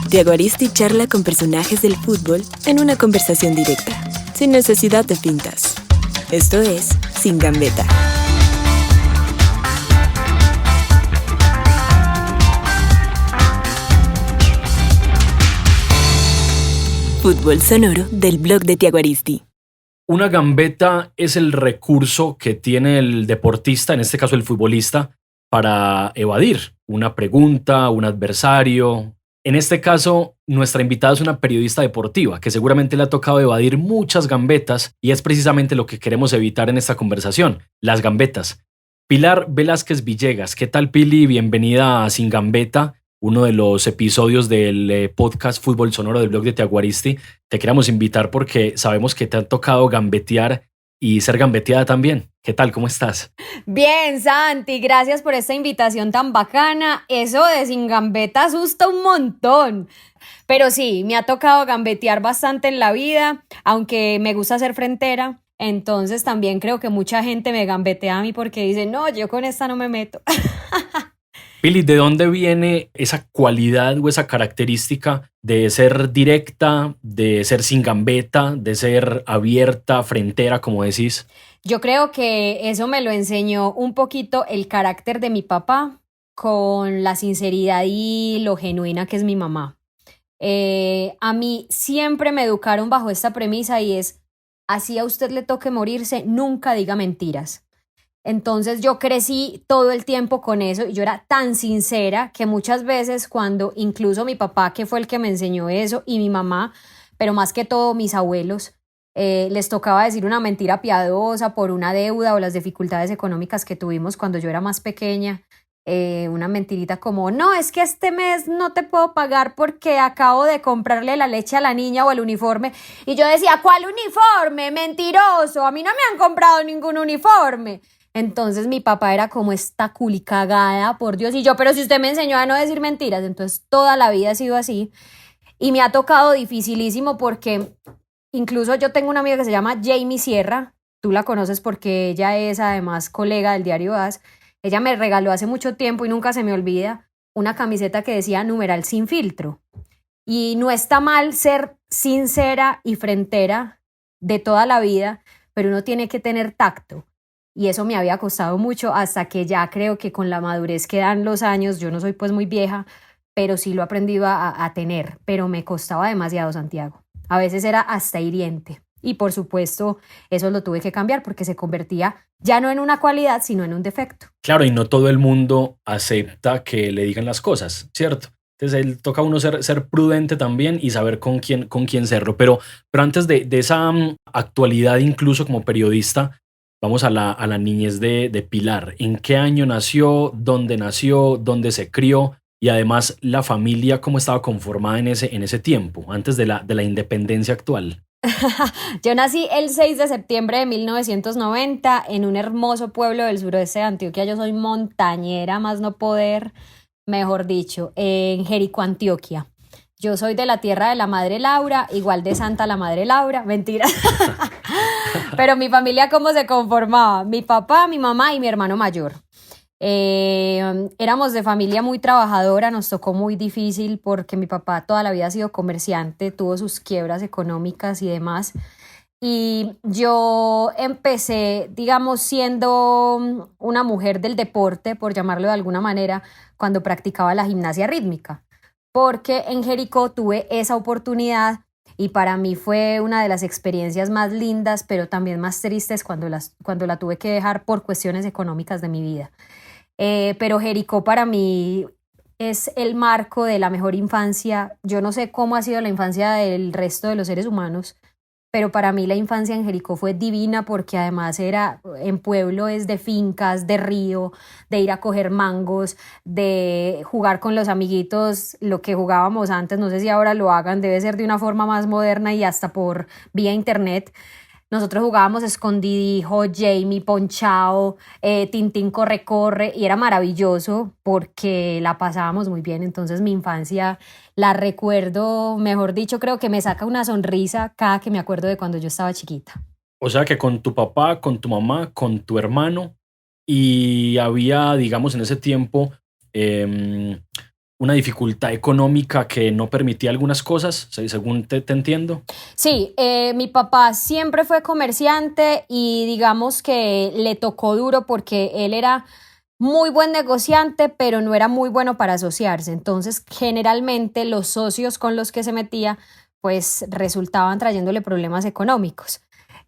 Tiago Aristi charla con personajes del fútbol en una conversación directa, sin necesidad de fintas. Esto es Sin Gambeta. Fútbol sonoro del blog de Tiago Aristi. Una gambeta es el recurso que tiene el deportista, en este caso el futbolista, para evadir una pregunta, un adversario. En este caso, nuestra invitada es una periodista deportiva que seguramente le ha tocado evadir muchas gambetas y es precisamente lo que queremos evitar en esta conversación, las gambetas. Pilar Velázquez Villegas, ¿qué tal, Pili? Bienvenida a Sin Gambeta, uno de los episodios del podcast Fútbol Sonoro del blog de Tiago Aristi. Te queremos invitar porque sabemos que te han tocado gambetear y ser gambeteada también. ¿Qué tal? ¿Cómo estás? Bien, Santi, gracias por esta invitación tan bacana. Eso de Sin Gambeta asusta un montón. Pero sí, me ha tocado gambetear bastante en la vida, aunque me gusta ser frentera. Entonces también creo que mucha gente me gambetea a mí porque dice, no, yo con esta no me meto. Pili, ¿de dónde viene esa cualidad o esa característica de ser directa, de ser sin gambeta, de ser abierta, frentera, como decís? Yo creo que eso me lo enseñó un poquito el carácter de mi papá con la sinceridad y lo genuina que es mi mamá. A mí siempre me educaron bajo esta premisa y es, así a usted le toque morirse, nunca diga mentiras. Entonces yo crecí todo el tiempo con eso y yo era tan sincera que muchas veces cuando incluso mi papá, que fue el que me enseñó eso, y mi mamá, pero más que todo mis abuelos, les tocaba decir una mentira piadosa por una deuda o las dificultades económicas que tuvimos cuando yo era más pequeña. Una mentirita como, no, es que este mes no te puedo pagar porque acabo de comprarle la leche a la niña o el uniforme. Y yo decía, ¿cuál uniforme? Mentiroso, a mí no me han comprado ningún uniforme. Entonces mi papá era como esta culicagada, por Dios, y yo, pero si usted me enseñó a no decir mentiras, entonces toda la vida ha sido así. Y me ha tocado dificilísimo porque incluso yo tengo una amiga que se llama Jamie Sierra, tú la conoces porque ella es además colega del diario AS. Ella me regaló hace mucho tiempo y nunca se me olvida una camiseta que decía numeral sin filtro. Y no está mal ser sincera y frentera de toda la vida, pero uno tiene que tener tacto. Y eso me había costado mucho hasta que ya creo que con la madurez que dan los años, yo no soy pues muy vieja, pero sí lo he aprendido a tener, pero me costaba demasiado, Santiago. A veces era hasta hiriente. Y por supuesto, eso lo tuve que cambiar porque se convertía ya no en una cualidad, sino en un defecto. Claro, y no todo el mundo acepta que le digan las cosas, ¿cierto? Entonces toca a uno ser prudente también y saber con quién serlo. Pero antes de esa actualidad, incluso como periodista, vamos a la niñez de Pilar. ¿En qué año nació? ¿Dónde se crió? Y además, la familia, ¿cómo estaba conformada en ese tiempo, antes de la independencia actual? Yo nací el 6 de septiembre de 1990 en un hermoso pueblo del suroeste de Antioquia. Yo soy montañera, más no poder, mejor dicho, en Jericó, Antioquia. Yo soy de la tierra de la Madre Laura, igual de Santa la Madre Laura, mentira. Pero mi familia, ¿cómo se conformaba? Mi papá, mi mamá y mi hermano mayor. Éramos de familia muy trabajadora, nos tocó muy difícil porque mi papá toda la vida ha sido comerciante, tuvo sus quiebras económicas y demás. Y yo empecé, digamos, siendo una mujer del deporte, por llamarlo de alguna manera, cuando practicaba la gimnasia rítmica. Porque en Jericó tuve esa oportunidad y para mí fue una de las experiencias más lindas, pero también más tristes cuando la tuve que dejar por cuestiones económicas de mi vida. Pero Jericó para mí es el marco de la mejor infancia. Yo no sé cómo ha sido la infancia del resto de los seres humanos, pero para mí la infancia en Jericó fue divina porque además era en pueblo, es de fincas, de río, de ir a coger mangos, de jugar con los amiguitos, lo que jugábamos antes, no sé si ahora lo hagan, debe ser de una forma más moderna y hasta por vía internet. Nosotros jugábamos escondidijo, Jamie, ponchao, Tintín corre, corre, y era maravilloso porque la pasábamos muy bien. Entonces mi infancia la recuerdo, mejor dicho, creo que me saca una sonrisa cada que me acuerdo de cuando yo estaba chiquita. O sea que con tu papá, con tu mamá, con tu hermano, y había, digamos, en ese tiempo una dificultad económica que no permitía algunas cosas, según te entiendo. Sí, mi papá siempre fue comerciante y digamos que le tocó duro porque él era muy buen negociante, pero no era muy bueno para asociarse. Entonces, generalmente los socios con los que se metía, pues resultaban trayéndole problemas económicos.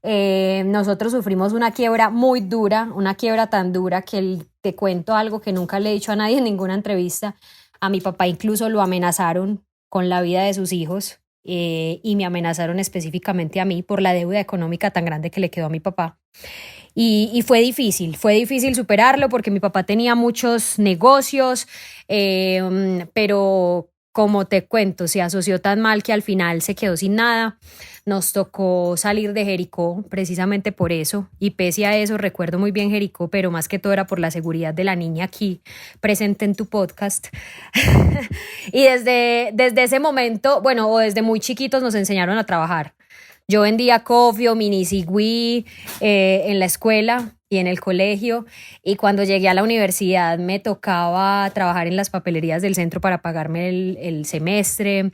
Nosotros sufrimos una quiebra muy dura, una quiebra tan dura que te cuento algo que nunca le he dicho a nadie en ninguna entrevista. A mi papá incluso lo amenazaron con la vida de sus hijos y me amenazaron específicamente a mí por la deuda económica tan grande que le quedó a mi papá. Y fue difícil superarlo porque mi papá tenía muchos negocios, pero como te cuento, se asoció tan mal que al final se quedó sin nada. Nos tocó salir de Jericó precisamente por eso, y pese a eso recuerdo muy bien Jericó, pero más que todo era por la seguridad de la niña aquí presente en tu podcast. Y desde ese momento, bueno, o desde muy chiquitos nos enseñaron a trabajar. Yo vendía cofio, mini cigüí en la escuela y en el colegio, y cuando llegué a la universidad me tocaba trabajar en las papelerías del centro para pagarme el semestre.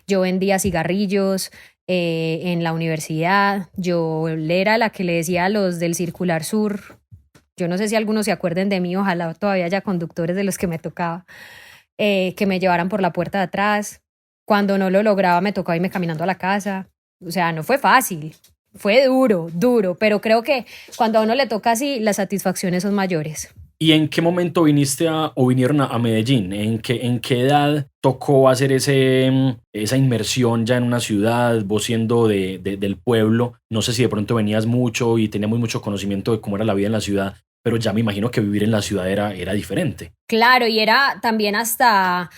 Yo vendía cigarrillos en la universidad. Yo era la que le decía a los del Circular Sur, yo no sé si algunos se acuerden de mí, ojalá todavía haya conductores de los que me tocaba, que me llevaran por la puerta de atrás. Cuando no lo lograba me tocaba irme caminando a la casa. O sea, no fue fácil, fue duro, pero creo que cuando a uno le toca así, las satisfacciones son mayores. ¿Y en qué momento vinieron a Medellín? ¿En qué edad tocó hacer esa inmersión ya en una ciudad, vos siendo del pueblo? No sé si de pronto venías mucho y teníamos mucho conocimiento de cómo era la vida en la ciudad, pero ya me imagino que vivir en la ciudad era diferente. Claro, y era también hasta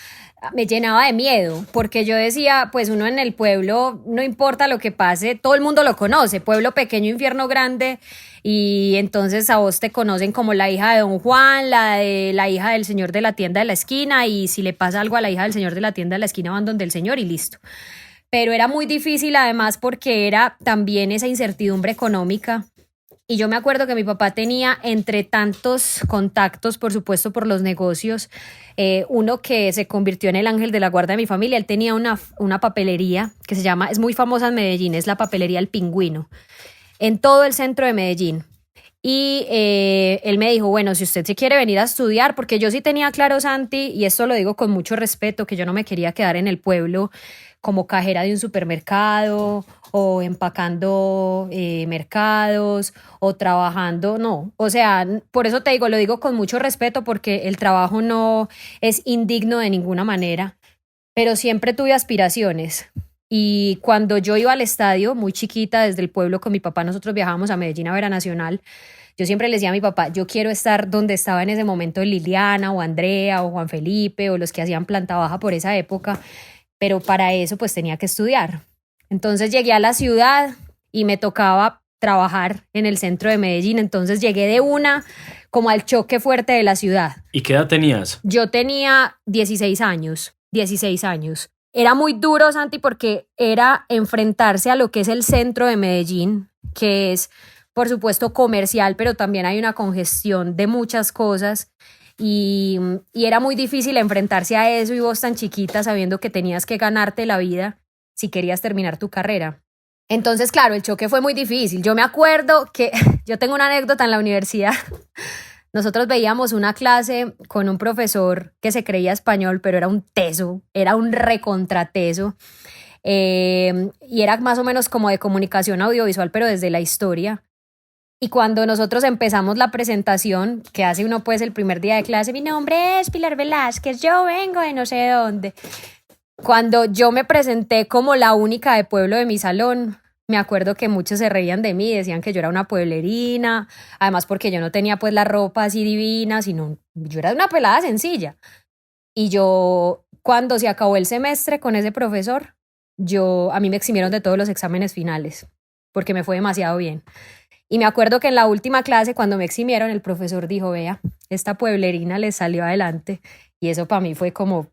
me llenaba de miedo, porque yo decía, pues uno en el pueblo, no importa lo que pase, todo el mundo lo conoce, pueblo pequeño, infierno grande, y entonces a vos te conocen como la hija de Don Juan, la hija del señor de la tienda de la esquina, y si le pasa algo a la hija del señor de la tienda de la esquina van donde el señor y listo. Pero era muy difícil además porque era también esa incertidumbre económica. Y yo me acuerdo que mi papá tenía, entre tantos contactos, por supuesto por los negocios, uno que se convirtió en el ángel de la guarda de mi familia. Él tenía una papelería que se llama, es muy famosa en Medellín, es la papelería El Pingüino, en todo el centro de Medellín. Y él me dijo, bueno, si usted se quiere venir a estudiar, porque yo sí tenía claro, Santi, y esto lo digo con mucho respeto, que yo no me quería quedar en el pueblo como cajera de un supermercado o empacando mercados o trabajando, no. O sea, por eso te digo, lo digo con mucho respeto porque el trabajo no es indigno de ninguna manera, pero siempre tuve aspiraciones. Y cuando yo iba al estadio, muy chiquita, desde el pueblo con mi papá, nosotros viajábamos a Medellín a ver a Nacional. Yo siempre le decía a mi papá, yo quiero estar donde estaba en ese momento Liliana o Andrea o Juan Felipe o los que hacían planta baja por esa época, pero para eso pues tenía que estudiar. Entonces llegué a la ciudad y me tocaba trabajar en el centro de Medellín, entonces llegué de una como al choque fuerte de la ciudad. ¿Y qué edad tenías? Yo tenía 16 años. Era muy duro, Santi, porque era enfrentarse a lo que es el centro de Medellín, que es, por supuesto, comercial, pero también hay una congestión de muchas cosas. Y era muy difícil enfrentarse a eso y vos tan chiquita sabiendo que tenías que ganarte la vida si querías terminar tu carrera. Entonces, claro, el choque fue muy difícil. Yo me acuerdo que yo tengo una anécdota en la universidad. Nosotros veíamos una clase con un profesor que se creía español, pero era un teso, era un recontrateso. Y era más o menos como de comunicación audiovisual, pero desde la historia. Y cuando nosotros empezamos la presentación, que hace uno pues el primer día de clase, mi nombre es Pilar Velázquez, yo vengo de no sé dónde. Cuando yo me presenté como la única de pueblo de mi salón, me acuerdo que muchos se reían de mí, decían que yo era una pueblerina, además porque yo no tenía pues la ropa así divina, sino yo era una pelada sencilla. Y yo, cuando se acabó el semestre con ese profesor, a mí me eximieron de todos los exámenes finales, porque me fue demasiado bien. Y me acuerdo que en la última clase, cuando me eximieron, el profesor dijo, vea, esta pueblerina le salió adelante. Y eso para mí fue como,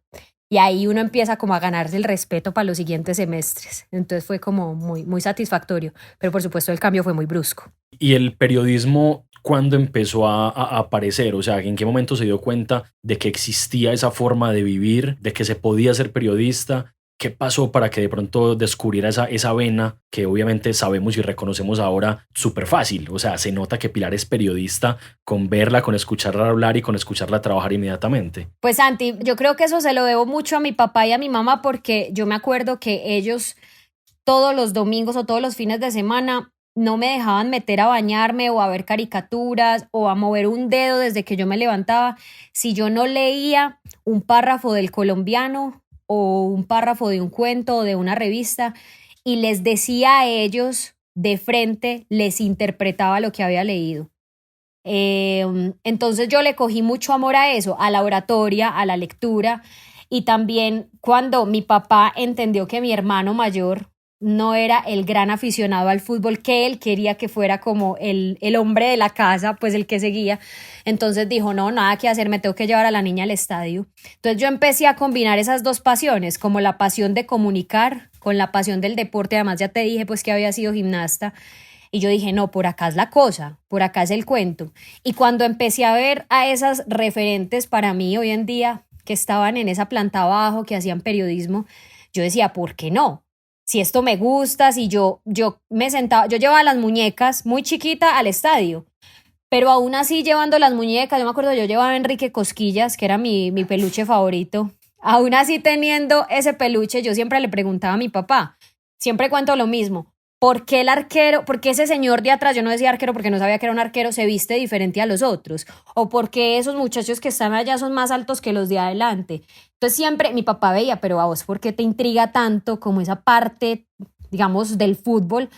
y ahí uno empieza como a ganarse el respeto para los siguientes semestres. Entonces fue como muy, muy satisfactorio, pero por supuesto el cambio fue muy brusco. ¿Y el periodismo cuándo empezó a aparecer? O sea, ¿en qué momento se dio cuenta de que existía esa forma de vivir, de que se podía ser periodista? ¿Qué pasó para que de pronto descubriera esa vena que obviamente sabemos y reconocemos ahora súper fácil? O sea, se nota que Pilar es periodista con verla, con escucharla hablar y con escucharla trabajar inmediatamente. Pues Santi, yo creo que eso se lo debo mucho a mi papá y a mi mamá, porque yo me acuerdo que ellos todos los domingos o todos los fines de semana no me dejaban meter a bañarme o a ver caricaturas o a mover un dedo desde que yo me levantaba si yo no leía un párrafo del Colombiano o un párrafo de un cuento o de una revista, y les decía a ellos de frente, les interpretaba lo que había leído. Entonces yo le cogí mucho amor a eso, a la oratoria, a la lectura, y también cuando mi papá entendió que mi hermano mayor no era el gran aficionado al fútbol, que él quería que fuera como el hombre de la casa, pues el que seguía. Entonces dijo, no, nada que hacer, me tengo que llevar a la niña al estadio. Entonces yo empecé a combinar esas dos pasiones, como la pasión de comunicar con la pasión del deporte. Además ya te dije pues que había sido gimnasta. Y yo dije, no, por acá es la cosa, por acá es el cuento. Y cuando empecé a ver a esas referentes para mí hoy en día, que estaban en esa planta abajo, que hacían periodismo, yo decía, ¿por qué no? Si esto me gusta, si yo me sentaba, yo llevaba las muñecas muy chiquita al estadio, pero aún así llevando las muñecas, yo me acuerdo, yo llevaba a Enrique Cosquillas, que era mi peluche favorito, aún así teniendo ese peluche, yo siempre le preguntaba a mi papá, siempre cuento lo mismo, ¿por qué el arquero, por qué ese señor de atrás, yo no decía arquero porque no sabía que era un arquero, se viste diferente a los otros? ¿O por qué esos muchachos que están allá son más altos que los de adelante? Entonces siempre mi papá veía, pero a vos, ¿por qué te intriga tanto como esa parte, digamos, del fútbol?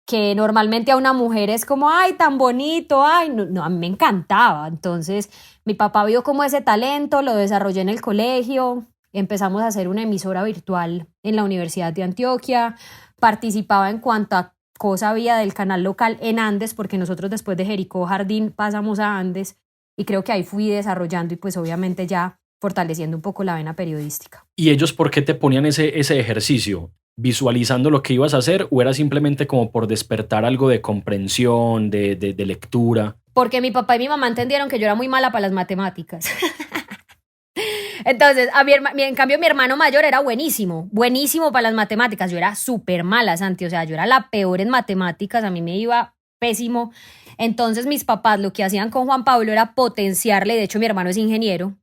Que normalmente a una mujer es como, ay, tan bonito, ay, no, no, a mí me encantaba. Entonces mi papá vio como ese talento, lo desarrollé en el colegio, empezamos a hacer una emisora virtual en la Universidad de Antioquia, participaba en cuanta cosa había del canal local en Andes, porque nosotros después de Jericó Jardín pasamos a Andes, y creo que ahí fui desarrollando y pues obviamente ya fortaleciendo un poco la vena periodística. ¿Y ellos por qué te ponían ese ejercicio? ¿Visualizando lo que ibas a hacer o era simplemente como por despertar algo de comprensión, de lectura? Porque mi papá y mi mamá entendieron que yo era muy mala para las matemáticas. Entonces, en cambio, mi hermano mayor era buenísimo, buenísimo para las matemáticas. Yo era súper mala, Santi, o sea, yo era la peor en matemáticas, a mí me iba pésimo. Entonces, mis papás lo que hacían con Juan Pablo era potenciarle, de hecho, mi hermano es ingeniero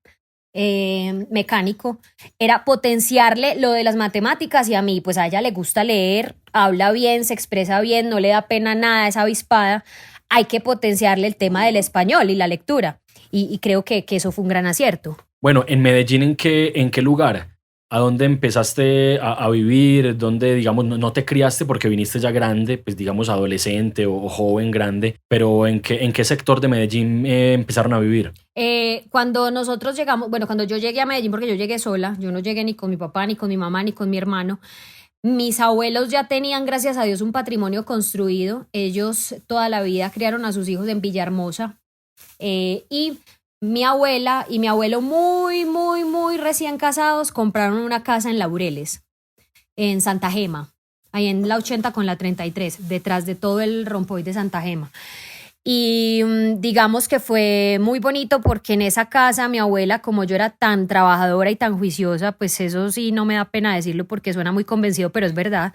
mecánico, era potenciarle lo de las matemáticas, y a mí, pues a ella le gusta leer, habla bien, se expresa bien, no le da pena nada, es avispada. Hay que potenciarle el tema del español y la lectura, y creo que eso fue un gran acierto. Bueno, en Medellín, ¿en qué lugar? ¿A dónde empezaste a vivir? ¿Dónde, digamos, no te criaste porque viniste ya grande, pues digamos adolescente o joven grande, pero ¿en qué sector de Medellín empezaron a vivir? Cuando nosotros llegamos, bueno, cuando yo llegué a Medellín, porque yo llegué sola, yo no llegué ni con mi papá, ni con mi mamá, ni con mi hermano. Mis abuelos ya tenían, gracias a Dios, un patrimonio construido. Ellos toda la vida criaron a sus hijos en Villahermosa, y mi abuela y mi abuelo muy, muy, muy recién casados compraron una casa en Laureles, en Santa Gema, ahí en la 80 con la 33, detrás de todo el rompoy de Santa Gema. Y digamos que fue muy bonito porque en esa casa mi abuela, como yo era tan trabajadora y tan juiciosa, pues eso sí no me da pena decirlo porque suena muy convencido, pero es verdad.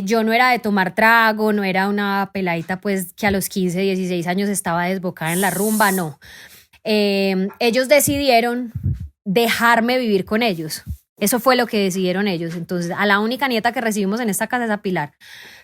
Yo no era de tomar trago, no era una peladita pues que a los 15, 16 años estaba desbocada en la rumba, no. Ellos decidieron dejarme vivir con ellos. Eso fue lo que decidieron ellos. Entonces, a la única nieta que recibimos en esta casa es a Pilar.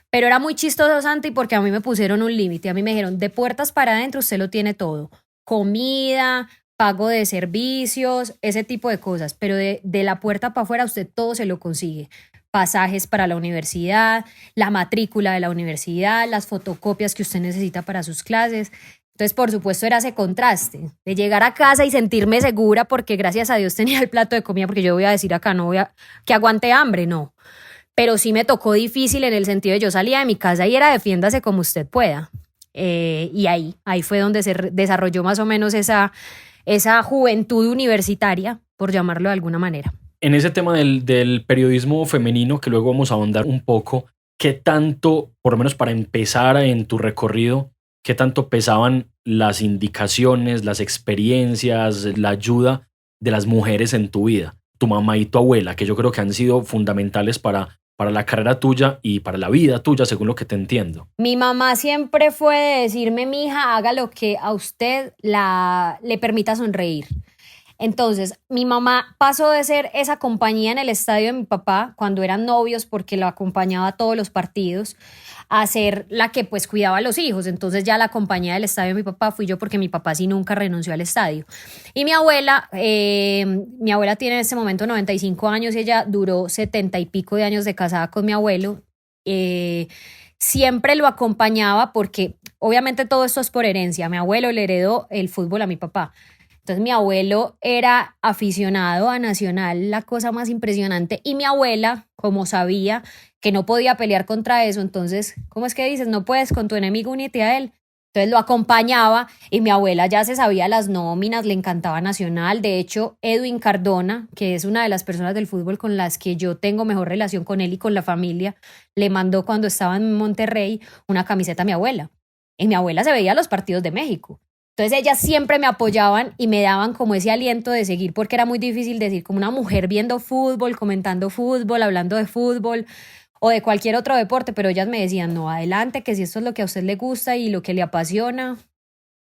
Pero era muy chistoso, Santi, porque a mí me pusieron un límite. A mí me dijeron, de puertas para adentro usted lo tiene todo. Comida, pago de servicios, ese tipo de cosas. Pero de la puerta para afuera usted todo se lo consigue. Pasajes para la universidad, la matrícula de la universidad, las fotocopias que usted necesita para sus clases. Entonces, por supuesto, era ese contraste de llegar a casa y sentirme segura porque gracias a Dios tenía el plato de comida, porque yo voy a decir acá, no voy a que aguante hambre, no. Pero sí me tocó difícil en el sentido de yo salía de mi casa y era defiéndase como usted pueda. Y ahí fue donde se desarrolló más o menos esa juventud universitaria, por llamarlo de alguna manera. En ese tema del periodismo femenino, que luego vamos a ahondar un poco, ¿qué tanto, por lo menos para empezar en tu recorrido, qué tanto pesaban las indicaciones, las experiencias, la ayuda de las mujeres en tu vida? Tu mamá y tu abuela, que yo creo que han sido fundamentales para la carrera tuya y para la vida tuya, según lo que te entiendo. Mi mamá siempre fue de decirme, mija, haga lo que a usted le permita sonreír. Entonces, mi mamá pasó de ser esa compañía en el estadio de mi papá cuando eran novios, porque lo acompañaba a todos los partidos, a ser la que pues cuidaba a los hijos. Entonces ya la compañía del estadio de mi papá fui yo, porque mi papá sí nunca renunció al estadio. Y mi abuela tiene en este momento 95 años y ella duró 70 y pico de años de casada con mi abuelo. Siempre lo acompañaba porque obviamente todo esto es por herencia. Mi abuelo le heredó el fútbol a mi papá. Entonces mi abuelo era aficionado a Nacional, la cosa más impresionante, y mi abuela, como sabía que no podía pelear contra eso, entonces, ¿cómo es que dices? No puedes con tu enemigo, únete a él. Entonces lo acompañaba y mi abuela ya se sabía las nóminas, le encantaba Nacional. De hecho, Edwin Cardona, que es una de las personas del fútbol con las que yo tengo mejor relación con él y con la familia, le mandó cuando estaba en Monterrey una camiseta a mi abuela. Y mi abuela se veía los partidos de México. Entonces ellas siempre me apoyaban y me daban como ese aliento de seguir, porque era muy difícil decir como una mujer viendo fútbol, comentando fútbol, hablando de fútbol o de cualquier otro deporte, pero ellas me decían, no, adelante, que si esto es lo que a usted le gusta y lo que le apasiona.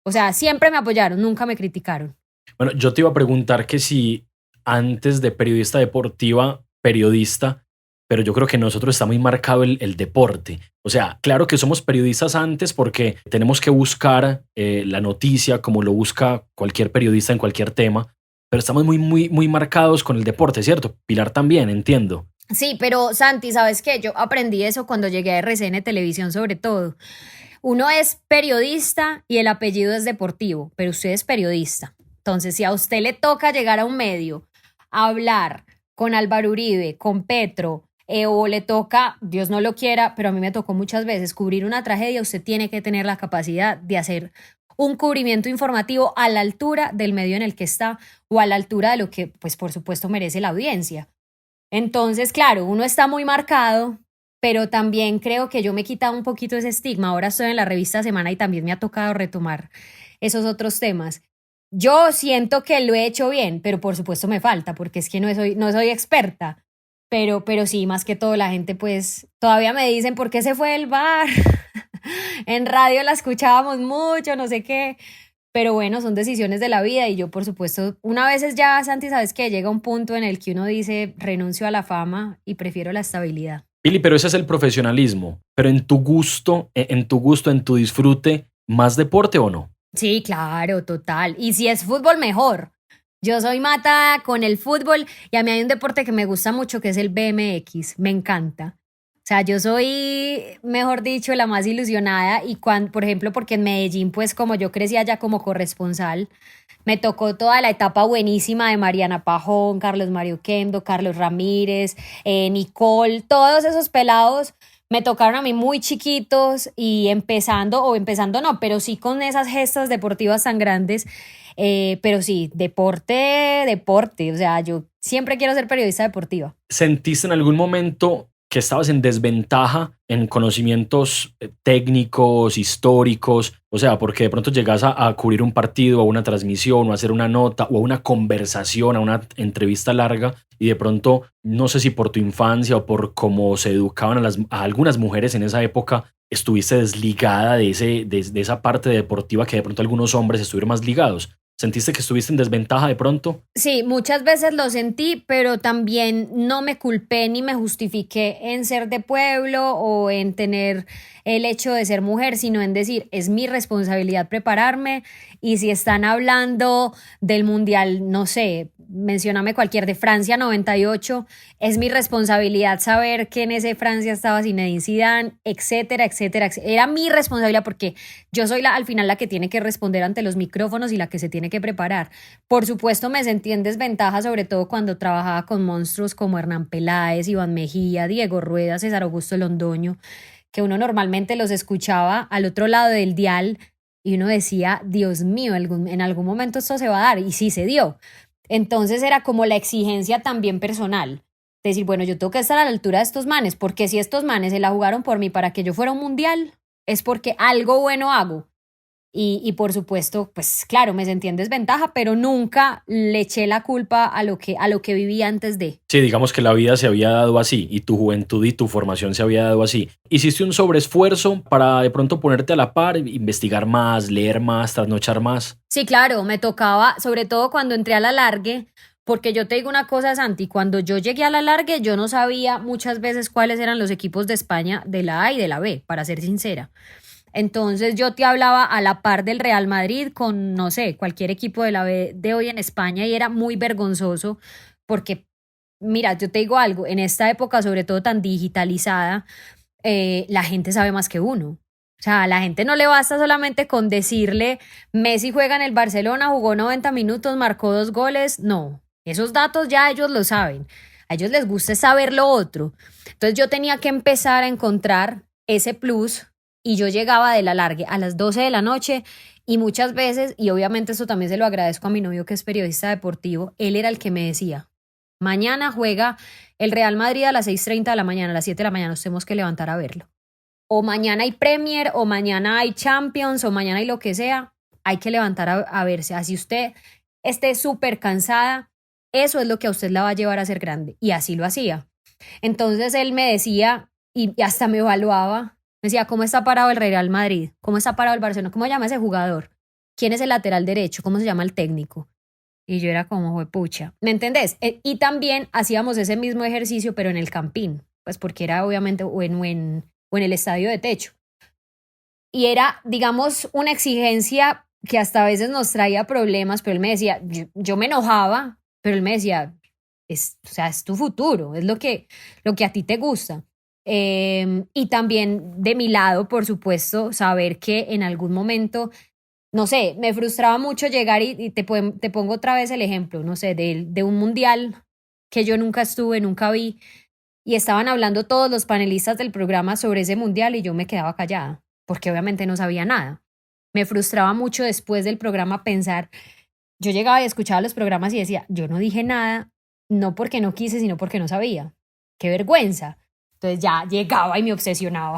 O sea, siempre me apoyaron, nunca me criticaron. Bueno, yo te iba a preguntar que si antes de periodista deportiva, periodista, pero yo creo que nosotros está muy marcado el deporte. O sea, claro que somos periodistas antes porque tenemos que buscar la noticia como lo busca cualquier periodista en cualquier tema, pero estamos muy marcados con el deporte, ¿cierto? Pilar también, entiendo. Sí, pero Santi, ¿sabes qué? Yo aprendí eso cuando llegué a RCN Televisión, sobre todo. Uno es periodista y el apellido es deportivo, pero usted es periodista. Entonces, si a usted le toca llegar a un medio a hablar con Álvaro Uribe, con Petro, o le toca, Dios no lo quiera, pero a mí me tocó muchas veces cubrir una tragedia, usted tiene que tener la capacidad de hacer un cubrimiento informativo a la altura del medio en el que está o a la altura de lo que, pues por supuesto, merece la audiencia. Entonces, claro, uno está muy marcado, pero también creo que yo me he quitado un poquito ese estigma. Ahora estoy en la revista Semana y también me ha tocado retomar esos otros temas. Yo siento que lo he hecho bien, pero por supuesto me falta, porque es que no soy experta. Pero sí, más que todo la gente pues todavía me dicen ¿por qué se fue el bar? En radio la escuchábamos mucho, no sé qué. Pero bueno, son decisiones de la vida y yo por supuesto, una vez es ya, Santi, sabes que llega un punto en el que uno dice renuncio a la fama y prefiero la estabilidad. Pili, pero ese es el profesionalismo. Pero en tu gusto, en tu disfrute, ¿más deporte o no? Sí, claro, total. Y si es fútbol, mejor. Yo soy mata con el fútbol y a mí hay un deporte que me gusta mucho que es el BMX, me encanta. O sea, yo soy, mejor dicho, la más ilusionada y por ejemplo, porque en Medellín, pues como yo crecí allá como corresponsal, me tocó toda la etapa buenísima de Mariana Pajón, Carlos Mario Kendo, Carlos Ramírez, Nicole, todos esos pelados me tocaron a mí muy chiquitos y empezando no, pero sí con esas gestas deportivas tan grandes. Pero sí, deporte, o sea, yo siempre quiero ser periodista deportiva. ¿Sentiste en algún momento que estabas en desventaja en conocimientos técnicos, históricos? O sea, porque de pronto llegas a cubrir un partido, a una transmisión, o a hacer una nota, o a una conversación, a una entrevista larga, y de pronto, no sé si por tu infancia o por cómo se educaban a algunas mujeres en esa época, estuviste desligada de esa parte deportiva que de pronto algunos hombres estuvieron más ligados. ¿Sentiste que estuviste en desventaja de pronto? Sí, muchas veces lo sentí, pero también no me culpé ni me justifiqué en ser de pueblo o en tener el hecho de ser mujer, sino en decir, es mi responsabilidad prepararme y si están hablando del mundial, no sé, mencióname cualquier de Francia 98, es mi responsabilidad saber que en ese Francia estaba Zinedine Zidane, etcétera, etcétera. Era mi responsabilidad porque yo soy al final la que tiene que responder ante los micrófonos y la que se tiene que preparar. Por supuesto me sentí en desventaja, sobre todo cuando trabajaba con monstruos como Hernán Peláez, Iván Mejía, Diego Rueda, César Augusto Londoño, que uno normalmente los escuchaba al otro lado del dial y uno decía, Dios mío, en algún momento esto se va a dar, y sí se dio. Entonces era como la exigencia también personal. Decir, bueno, yo tengo que estar a la altura de estos manes, porque si estos manes se la jugaron por mí para que yo fuera a un mundial, es porque algo bueno hago. Y por supuesto, pues claro, me sentí en desventaja, pero nunca le eché la culpa a lo que viví antes de. Sí, digamos que la vida se había dado así y tu juventud y tu formación se había dado así. ¿Hiciste un sobreesfuerzo para de pronto ponerte a la par, investigar más, leer más, trasnochar más? Sí, claro, me tocaba, sobre todo cuando entré a la Largue, porque yo te digo una cosa, Santi, cuando yo llegué a la Largue, yo no sabía muchas veces cuáles eran los equipos de España de la A y de la B, para ser sincera. Entonces yo te hablaba a la par del Real Madrid con, no sé, cualquier equipo de la B de hoy en España y era muy vergonzoso porque, mira, yo te digo algo, en esta época, sobre todo tan digitalizada, la gente sabe más que uno. O sea, a la gente no le basta solamente con decirle Messi juega en el Barcelona, jugó 90 minutos, marcó 2 goles. No, esos datos ya ellos lo saben. A ellos les gusta saber lo otro. Entonces yo tenía que empezar a encontrar ese plus y yo llegaba de la Largue a las 12 de la noche y muchas veces, y obviamente eso también se lo agradezco a mi novio que es periodista deportivo, él era el que me decía, mañana juega el Real Madrid a las 6:30 de la mañana, a las 7 de la mañana nos tenemos que levantar a verlo. O mañana hay Premier, o mañana hay Champions, o mañana hay lo que sea, hay que levantar a verse. Así usted esté súper cansada, eso es lo que a usted la va a llevar a ser grande. Y así lo hacía. Entonces él me decía, y hasta me evaluaba, me decía, ¿cómo está parado el Real Madrid? ¿Cómo está parado el Barcelona? ¿Cómo se llama ese jugador? ¿Quién es el lateral derecho? ¿Cómo se llama el técnico? Y yo era como, juepucha, ¿me entendés? Y también hacíamos ese mismo ejercicio, pero en el Campín, pues porque era obviamente o en el estadio de techo. Y era, digamos, una exigencia que hasta a veces nos traía problemas, pero él me decía, yo me enojaba, pero él me decía, o sea, es tu futuro, es lo que a ti te gusta. Y también de mi lado, por supuesto, saber que en algún momento, no sé, me frustraba mucho llegar y te pongo otra vez el ejemplo, no sé, de un mundial que yo nunca estuve, nunca vi, y estaban hablando todos los panelistas del programa sobre ese mundial y yo me quedaba callada, porque obviamente no sabía nada. Me frustraba mucho después del programa pensar, yo llegaba y escuchaba los programas y decía, yo no dije nada, no porque no quise, sino porque no sabía. ¡Qué vergüenza! Entonces ya llegaba y me obsesionaba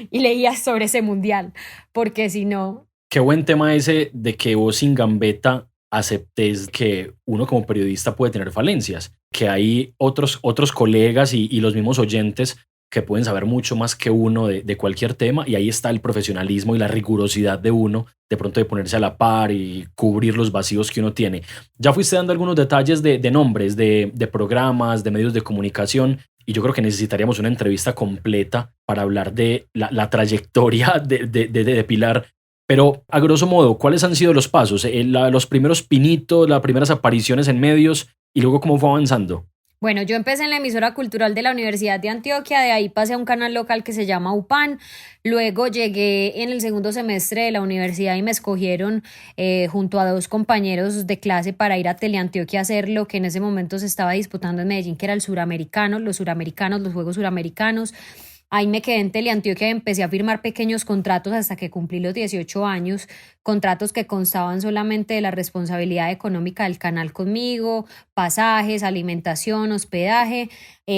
y leía sobre ese mundial, porque si no... Qué buen tema ese de que vos sin gambeta aceptes que uno como periodista puede tener falencias, que hay otros colegas y los mismos oyentes que pueden saber mucho más que uno de cualquier tema, y ahí está el profesionalismo y la rigurosidad de uno, de pronto de ponerse a la par y cubrir los vacíos que uno tiene. Ya fuiste dando algunos detalles de nombres, de programas, de medios de comunicación, y yo creo que necesitaríamos una entrevista completa para hablar de la trayectoria de Pilar. Pero a grosso modo, ¿cuáles han sido los pasos? Los primeros pinitos, las primeras apariciones en medios y luego cómo fue avanzando. Bueno, yo empecé en la emisora cultural de la Universidad de Antioquia, de ahí pasé a un canal local que se llama UPAN, luego llegué en el segundo semestre de la universidad y me escogieron junto a 2 compañeros de clase para ir a Teleantioquia a hacer lo que en ese momento se estaba disputando en Medellín, que era el suramericano, los Juegos Suramericanos. Ahí me quedé en Teleantioquia y empecé a firmar pequeños contratos hasta que cumplí los 18 años, contratos que constaban solamente de la responsabilidad económica del canal conmigo, pasajes, alimentación, hospedaje,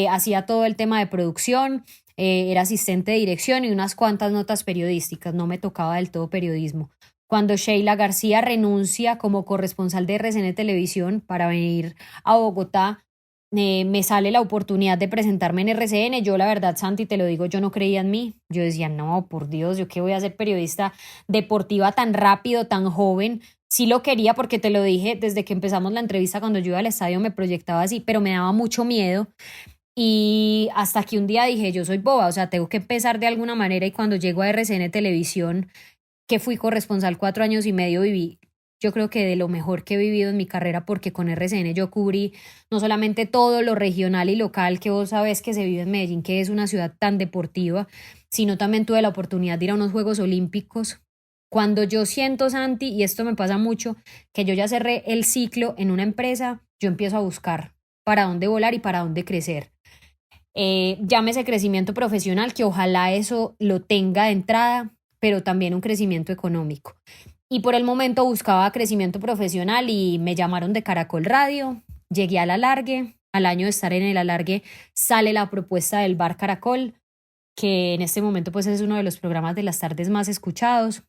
hacía todo el tema de producción, era asistente de dirección y unas cuantas notas periodísticas, no me tocaba del todo periodismo. Cuando Sheila García renuncia como corresponsal de RCN Televisión para venir a Bogotá, me sale la oportunidad de presentarme en RCN. Yo la verdad, Santi, te lo digo, yo no creía en mí. Yo decía, no, por Dios, ¿yo qué voy a ser periodista deportiva tan rápido, tan joven? Sí lo quería porque te lo dije desde que empezamos la entrevista, cuando yo iba al estadio me proyectaba así, pero me daba mucho miedo. Y hasta que un día dije, yo soy boba, o sea, tengo que empezar de alguna manera. Y cuando llego a RCN Televisión, que fui corresponsal 4 años y medio, viví yo creo que de lo mejor que he vivido en mi carrera, porque con RCN yo cubrí no solamente todo lo regional y local que vos sabés que se vive en Medellín, que es una ciudad tan deportiva, sino también tuve la oportunidad de ir a unos Juegos Olímpicos. Cuando yo siento, Santi, y esto me pasa mucho, que yo ya cerré el ciclo en una empresa, yo empiezo a buscar para dónde volar y para dónde crecer. Llámese crecimiento profesional, que ojalá eso lo tenga de entrada, pero también un crecimiento económico. y por el momento buscaba crecimiento profesional y me llamaron de Caracol Radio, llegué al Alargue, al año de estar en el Alargue sale la propuesta del Bar Caracol, que en este momento pues es uno de los programas de las tardes más escuchados.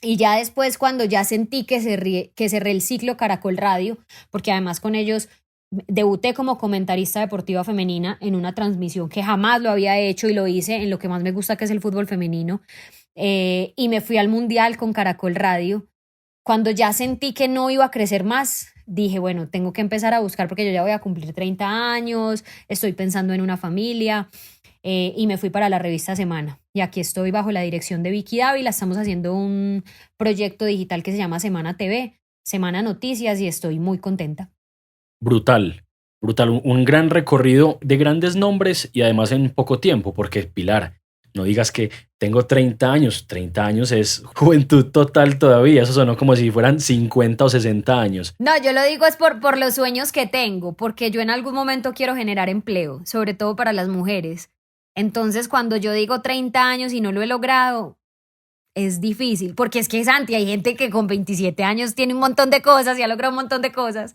Y ya después, cuando ya sentí que cerré el ciclo Caracol Radio, porque además con ellos debuté como comentarista deportiva femenina en una transmisión que jamás lo había hecho y lo hice en lo que más me gusta, que es el fútbol femenino, y me fui al Mundial con Caracol Radio. Cuando ya sentí que no iba a crecer más, dije, bueno, tengo que empezar a buscar porque yo ya voy a cumplir 30 años, estoy pensando en una familia, y me fui para la revista Semana. Y aquí estoy bajo la dirección de Vicky Dávila, estamos haciendo un proyecto digital que se llama Semana TV, Semana Noticias, y estoy muy contenta. Brutal, brutal, un gran recorrido de grandes nombres y además en poco tiempo, porque Pilar, no digas que tengo 30 años es juventud total todavía, eso sonó como si fueran 50 o 60 años. No, yo lo digo es por los sueños que tengo, porque yo en algún momento quiero generar empleo, sobre todo para las mujeres. Entonces, cuando yo digo 30 años y no lo he logrado, es difícil, porque es que, Santi, hay gente que con 27 años tiene un montón de cosas y ha logrado un montón de cosas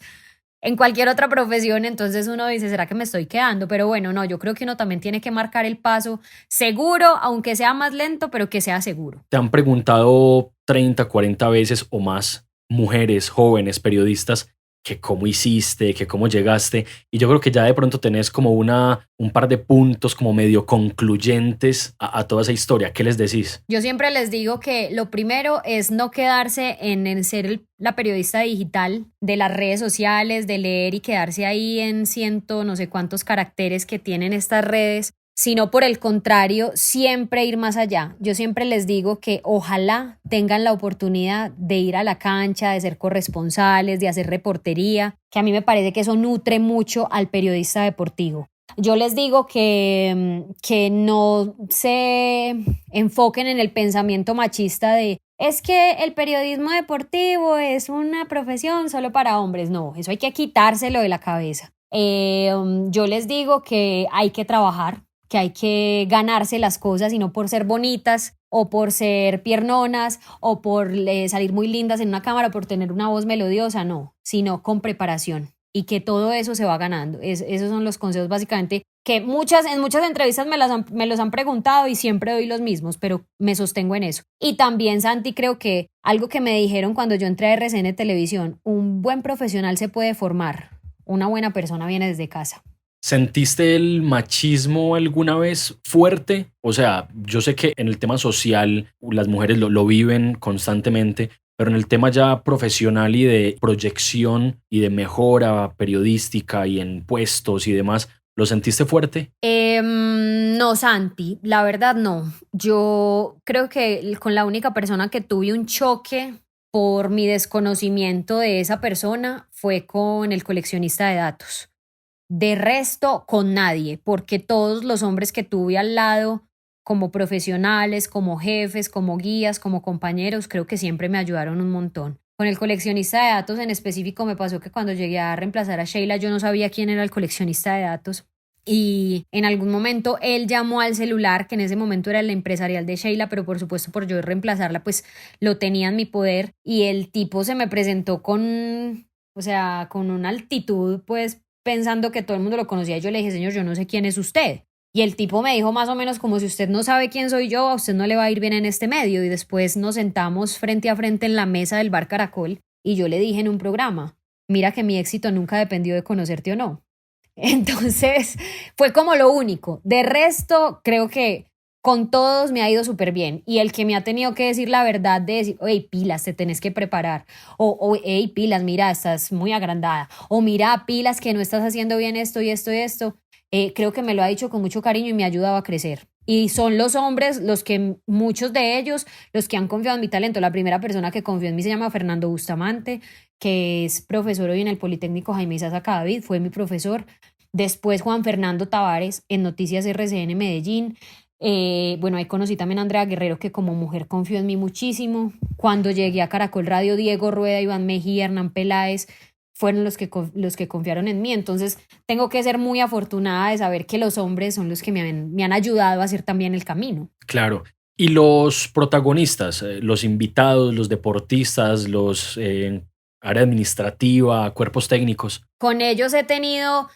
en cualquier otra profesión, entonces uno dice, ¿será que me estoy quedando? Pero bueno, no, yo creo que uno también tiene que marcar el paso seguro, aunque sea más lento, pero que sea seguro. ¿Te han preguntado 30, 40 veces o más mujeres, jóvenes, periodistas, que cómo hiciste, que cómo llegaste? Y yo creo que ya de pronto tenés como un par de puntos como medio concluyentes a toda esa historia. ¿Qué les decís? Yo siempre les digo que lo primero es no quedarse en ser la periodista digital de las redes sociales, de leer y quedarse ahí en no sé cuántos caracteres que tienen estas redes, sino por el contrario, siempre ir más allá. Yo siempre les digo que ojalá tengan la oportunidad de ir a la cancha, de ser corresponsales, de hacer reportería, que a mí me parece que eso nutre mucho al periodista deportivo. Yo les digo que no se enfoquen en el pensamiento machista de es que el periodismo deportivo es una profesión solo para hombres. No, eso hay que quitárselo de la cabeza. Yo les digo que hay que trabajar, que hay que ganarse las cosas y no por ser bonitas o por ser piernonas o por salir muy lindas en una cámara o por tener una voz melodiosa, no, sino con preparación y que todo eso se va ganando. Esos son los consejos básicamente que en muchas entrevistas me los han preguntado y siempre doy los mismos, pero me sostengo en eso. Y también, Santi, creo que algo que me dijeron cuando yo entré a RCN Televisión, un buen profesional se puede formar, una buena persona viene desde casa. ¿Sentiste el machismo alguna vez fuerte? O sea, yo sé que en el tema social las mujeres lo viven constantemente, pero en el tema ya profesional y de proyección y de mejora periodística y en puestos y demás, ¿lo sentiste fuerte? No, Santi, la verdad no. Yo creo que con la única persona que tuve un choque por mi desconocimiento de esa persona fue con el coleccionista de datos. De resto, con nadie, porque todos los hombres que tuve al lado, como profesionales, como jefes, como guías, como compañeros, creo que siempre me ayudaron un montón. Con el coleccionista de datos en específico me pasó que cuando llegué a reemplazar a Sheila yo no sabía quién era el coleccionista de datos y en algún momento él llamó al celular, que en ese momento era el empresarial de Sheila, pero por supuesto por yo reemplazarla pues lo tenía en mi poder y el tipo se me presentó con una altitud pues pensando que todo el mundo lo conocía y yo le dije, señor, yo no sé quién es usted. Y el tipo me dijo más o menos como si usted no sabe quién soy yo, a usted no le va a ir bien en este medio. Y después nos sentamos frente a frente en la mesa del Bar Caracol y yo le dije en un programa, mira que mi éxito nunca dependió de conocerte o no. Entonces fue como lo único. De resto creo que con todos me ha ido súper bien y el que me ha tenido que decir la verdad de decir, oye, pilas, te tenés que preparar o hey, pilas, mira, estás muy agrandada o mira, pilas, que no estás haciendo bien esto y esto y esto. Creo que me lo ha dicho con mucho cariño y me ha ayudado a crecer. Y son los hombres, muchos de ellos, los que han confiado en mi talento. La primera persona que confió en mí se llama Fernando Bustamante, que es profesor hoy en el Politécnico Jaime Isaza Cadavid, fue mi profesor. Después Juan Fernando Tavares en Noticias RCN Medellín. Ahí conocí también a Andrea Guerrero, que como mujer confió en mí muchísimo. Cuando llegué a Caracol Radio, Diego Rueda, Iván Mejía, Hernán Peláez fueron los que confiaron en mí. Entonces tengo que ser muy afortunada de saber que los hombres son los que me han ayudado a hacer también el camino. Claro. Y los protagonistas, los invitados, los deportistas, los área administrativa, cuerpos técnicos. Con ellos he tenido...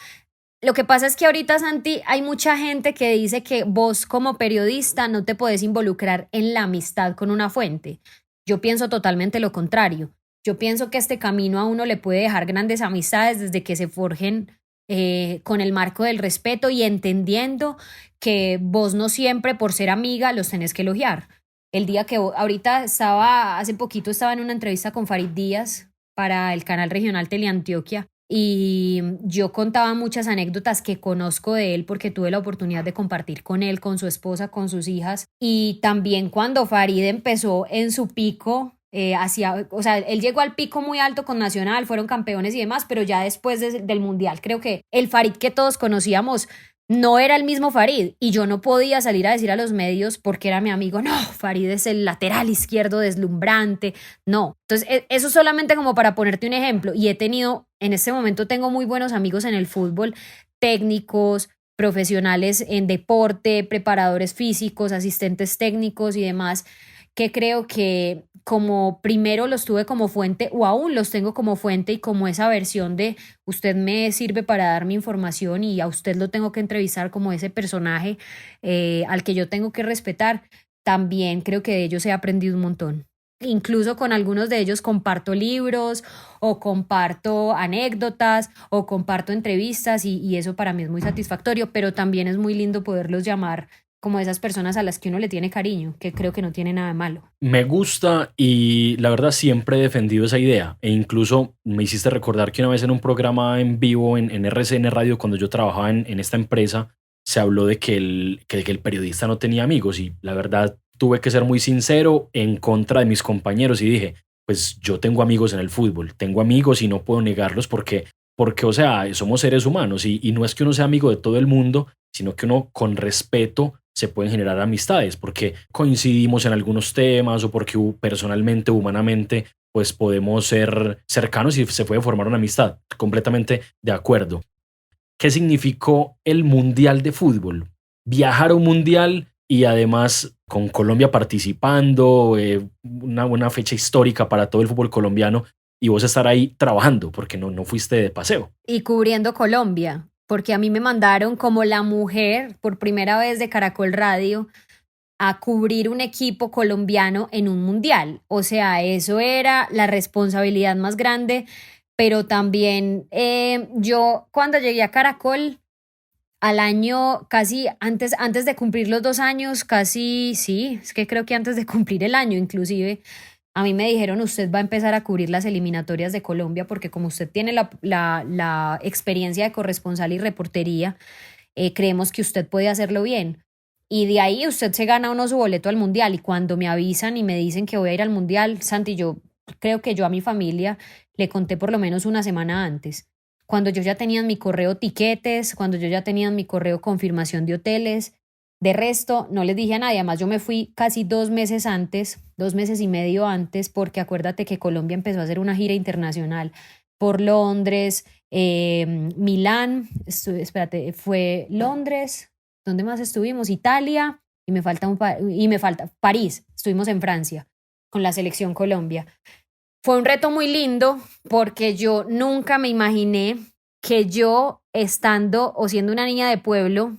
Lo que pasa es que ahorita, Santi, hay mucha gente que dice que vos como periodista no te podés involucrar en la amistad con una fuente. Yo pienso totalmente lo contrario. Yo pienso que este camino a uno le puede dejar grandes amistades desde que se forjen con el marco del respeto y entendiendo que vos no siempre por ser amiga los tenés que elogiar. El día que hace poquito estaba en una entrevista con Farid Díaz para el canal regional Teleantioquia y yo contaba muchas anécdotas que conozco de él porque tuve la oportunidad de compartir con él, con su esposa, con sus hijas, y también cuando Farid empezó en su pico, él llegó al pico muy alto con Nacional, fueron campeones y demás, pero ya después del Mundial creo que el Farid que todos conocíamos no era el mismo Farid y yo no podía salir a decir a los medios porque era mi amigo, no, Farid es el lateral izquierdo deslumbrante, no. Entonces eso solamente como para ponerte un ejemplo, y en este momento tengo muy buenos amigos en el fútbol, técnicos, profesionales en deporte, preparadores físicos, asistentes técnicos y demás, que creo que como primero los tuve como fuente o aún los tengo como fuente y como esa versión de usted me sirve para darme información y a usted lo tengo que entrevistar como ese personaje al que yo tengo que respetar, también creo que de ellos he aprendido un montón. Incluso con algunos de ellos comparto libros o comparto anécdotas o comparto entrevistas y eso para mí es muy satisfactorio, pero también es muy lindo poderlos llamar como esas personas a las que uno le tiene cariño, que creo que no tiene nada de malo. Me gusta y la verdad siempre he defendido esa idea e incluso me hiciste recordar que una vez en un programa en vivo en RCN Radio, cuando yo trabajaba en esta empresa, se habló de que el periodista no tenía amigos y la verdad tuve que ser muy sincero en contra de mis compañeros y dije, pues yo tengo amigos en el fútbol, tengo amigos y no puedo negarlos porque o sea, somos seres humanos y no es que uno sea amigo de todo el mundo, sino que uno con respeto se pueden generar amistades porque coincidimos en algunos temas o porque personalmente, humanamente, pues podemos ser cercanos y se puede formar una amistad. Completamente de acuerdo. ¿Qué significó el Mundial de Fútbol? Viajar a un Mundial y además con Colombia participando, una fecha histórica para todo el fútbol colombiano y vos estar ahí trabajando porque no fuiste de paseo. Y cubriendo Colombia. Porque a mí me mandaron como la mujer por primera vez de Caracol Radio a cubrir un equipo colombiano en un mundial. O sea, eso era la responsabilidad más grande, pero también yo cuando llegué a Caracol al año casi antes de cumplir los 2 años, casi sí, es que creo que antes de cumplir el año inclusive, a mí me dijeron, usted va a empezar a cubrir las eliminatorias de Colombia porque como usted tiene la experiencia de corresponsal y reportería, creemos que usted puede hacerlo bien. Y de ahí usted se gana uno su boleto al Mundial. Y cuando me avisan y me dicen que voy a ir al Mundial, Santi, yo creo que yo a mi familia le conté por lo menos una semana antes. Cuando yo ya tenía en mi correo tiquetes, cuando yo ya tenía en mi correo confirmación de hoteles. De resto, no les dije a nadie, además yo me fui casi 2 meses antes, 2 meses y medio antes, porque acuérdate que Colombia empezó a hacer una gira internacional por Londres, Milán, fue Londres, ¿dónde más estuvimos? Italia, y me falta París, estuvimos en Francia con la selección Colombia. Fue un reto muy lindo porque yo nunca me imaginé que yo estando o siendo una niña de pueblo,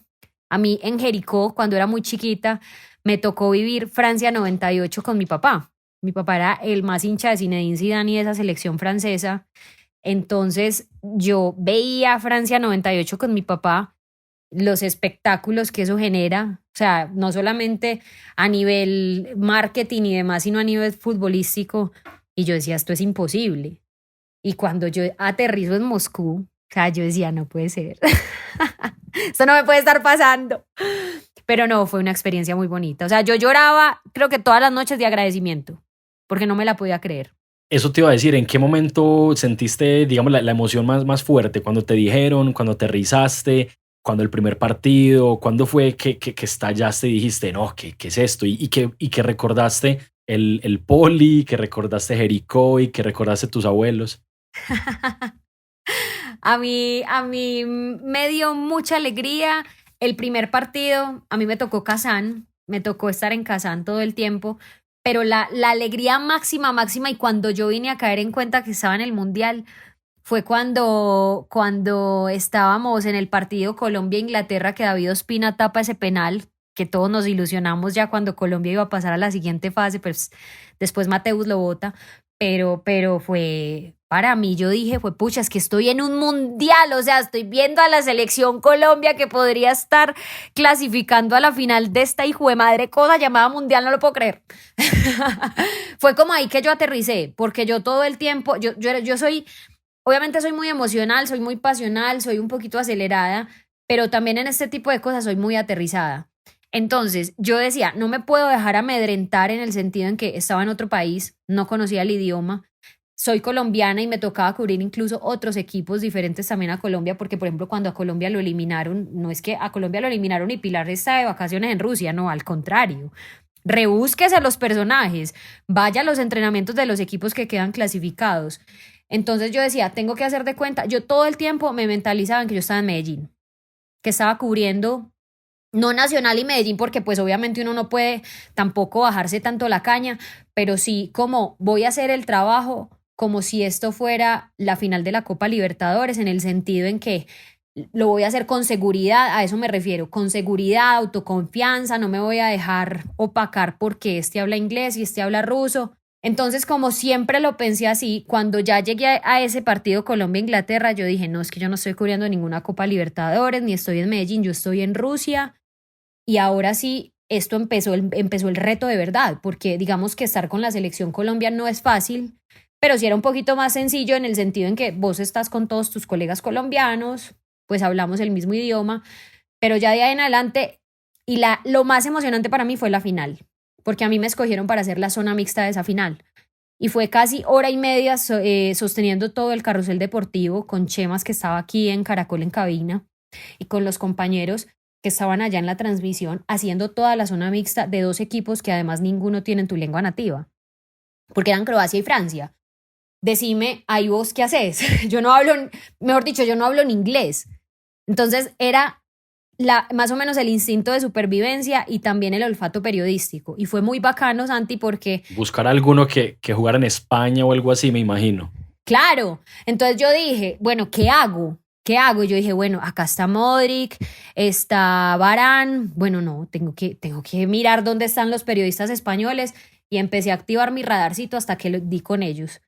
a mí en Jericó, cuando era muy chiquita, me tocó vivir Francia 98 con mi papá. Mi papá era el más hincha de Zinedine Zidane y de esa selección francesa. Entonces yo veía Francia 98 con mi papá, los espectáculos que eso genera, o sea, no solamente a nivel marketing y demás, sino a nivel futbolístico. Y yo decía, esto es imposible. Y cuando yo aterrizo en Moscú, o sea, yo decía, no puede ser. Esto no me puede estar pasando. Pero no, fue una experiencia muy bonita. O sea, yo lloraba, creo que todas las noches de agradecimiento, porque no me la podía creer. Eso te iba a decir, ¿en qué momento sentiste, digamos, la emoción más fuerte? ¿Cuando te dijeron, cuando aterrizaste, cuando el primer partido? ¿Cuándo fue que estallaste y dijiste, no, ¿qué es esto? Y que recordaste el poli, que recordaste Jericó y que recordaste tus abuelos? A mí me dio mucha alegría el primer partido. A mí me tocó Kazán me tocó estar en Kazán todo el tiempo, pero la alegría máxima, máxima, y cuando yo vine a caer en cuenta que estaba en el Mundial, fue cuando estábamos en el partido Colombia-Inglaterra, que David Ospina tapa ese penal, que todos nos ilusionamos ya cuando Colombia iba a pasar a la siguiente fase, pues después Mateus lo bota, pero fue, para mí, yo dije, fue pucha, es que estoy en un mundial, o sea, estoy viendo a la selección Colombia que podría estar clasificando a la final de esta hijo de madre cosa llamada mundial, no lo puedo creer. Fue como ahí que yo aterricé, porque yo todo el tiempo, yo soy, obviamente soy muy emocional, soy muy pasional, soy un poquito acelerada, pero también en este tipo de cosas soy muy aterrizada. Entonces, yo decía, no me puedo dejar amedrentar en el sentido en que estaba en otro país, no conocía el idioma, soy colombiana y me tocaba cubrir incluso otros equipos diferentes también a Colombia, porque por ejemplo cuando a Colombia lo eliminaron, no es que a Colombia lo eliminaron y Pilar está de vacaciones en Rusia, no, al contrario. Rebúsquese a los personajes, vaya a los entrenamientos de los equipos que quedan clasificados. Entonces yo decía, tengo que hacer de cuenta, yo todo el tiempo me mentalizaba en que yo estaba en Medellín, que estaba cubriendo no Nacional y Medellín, porque pues obviamente uno no puede tampoco bajarse tanto la caña, pero sí como voy a hacer el trabajo como si esto fuera la final de la Copa Libertadores, en el sentido en que lo voy a hacer con seguridad, a eso me refiero, con seguridad, autoconfianza, no me voy a dejar opacar porque este habla inglés y este habla ruso. Entonces, como siempre lo pensé así, cuando ya llegué a ese partido Colombia-Inglaterra, yo dije, no, es que yo no estoy cubriendo ninguna Copa Libertadores, ni estoy en Medellín, yo estoy en Rusia. Y ahora sí, esto empezó el reto de verdad, porque digamos que estar con la selección Colombia no es fácil, pero sí era un poquito más sencillo en el sentido en que vos estás con todos tus colegas colombianos, pues hablamos el mismo idioma, pero ya de ahí en adelante, y lo más emocionante para mí fue la final, porque a mí me escogieron para hacer la zona mixta de esa final. Y fue casi hora y media sosteniendo todo el carrusel deportivo con Chemas, que estaba aquí en Caracol en cabina, y con los compañeros que estaban allá en la transmisión, haciendo toda la zona mixta de dos equipos que además ninguno tiene tu lengua nativa, porque eran Croacia y Francia. Decime, ahí vos qué haces. Yo no hablo, mejor dicho, yo no hablo en inglés. Entonces era más o menos el instinto de supervivencia y también el olfato periodístico. Y fue muy bacano, Santi, porque... Buscar a alguno que jugara en España o algo así, me imagino. Claro. Entonces yo dije, bueno, ¿qué hago? ¿Qué hago? Yo dije, bueno, acá está Modric, está Varane. Bueno, no, tengo que mirar dónde están los periodistas españoles, y empecé a activar mi radarcito hasta que lo di con ellos.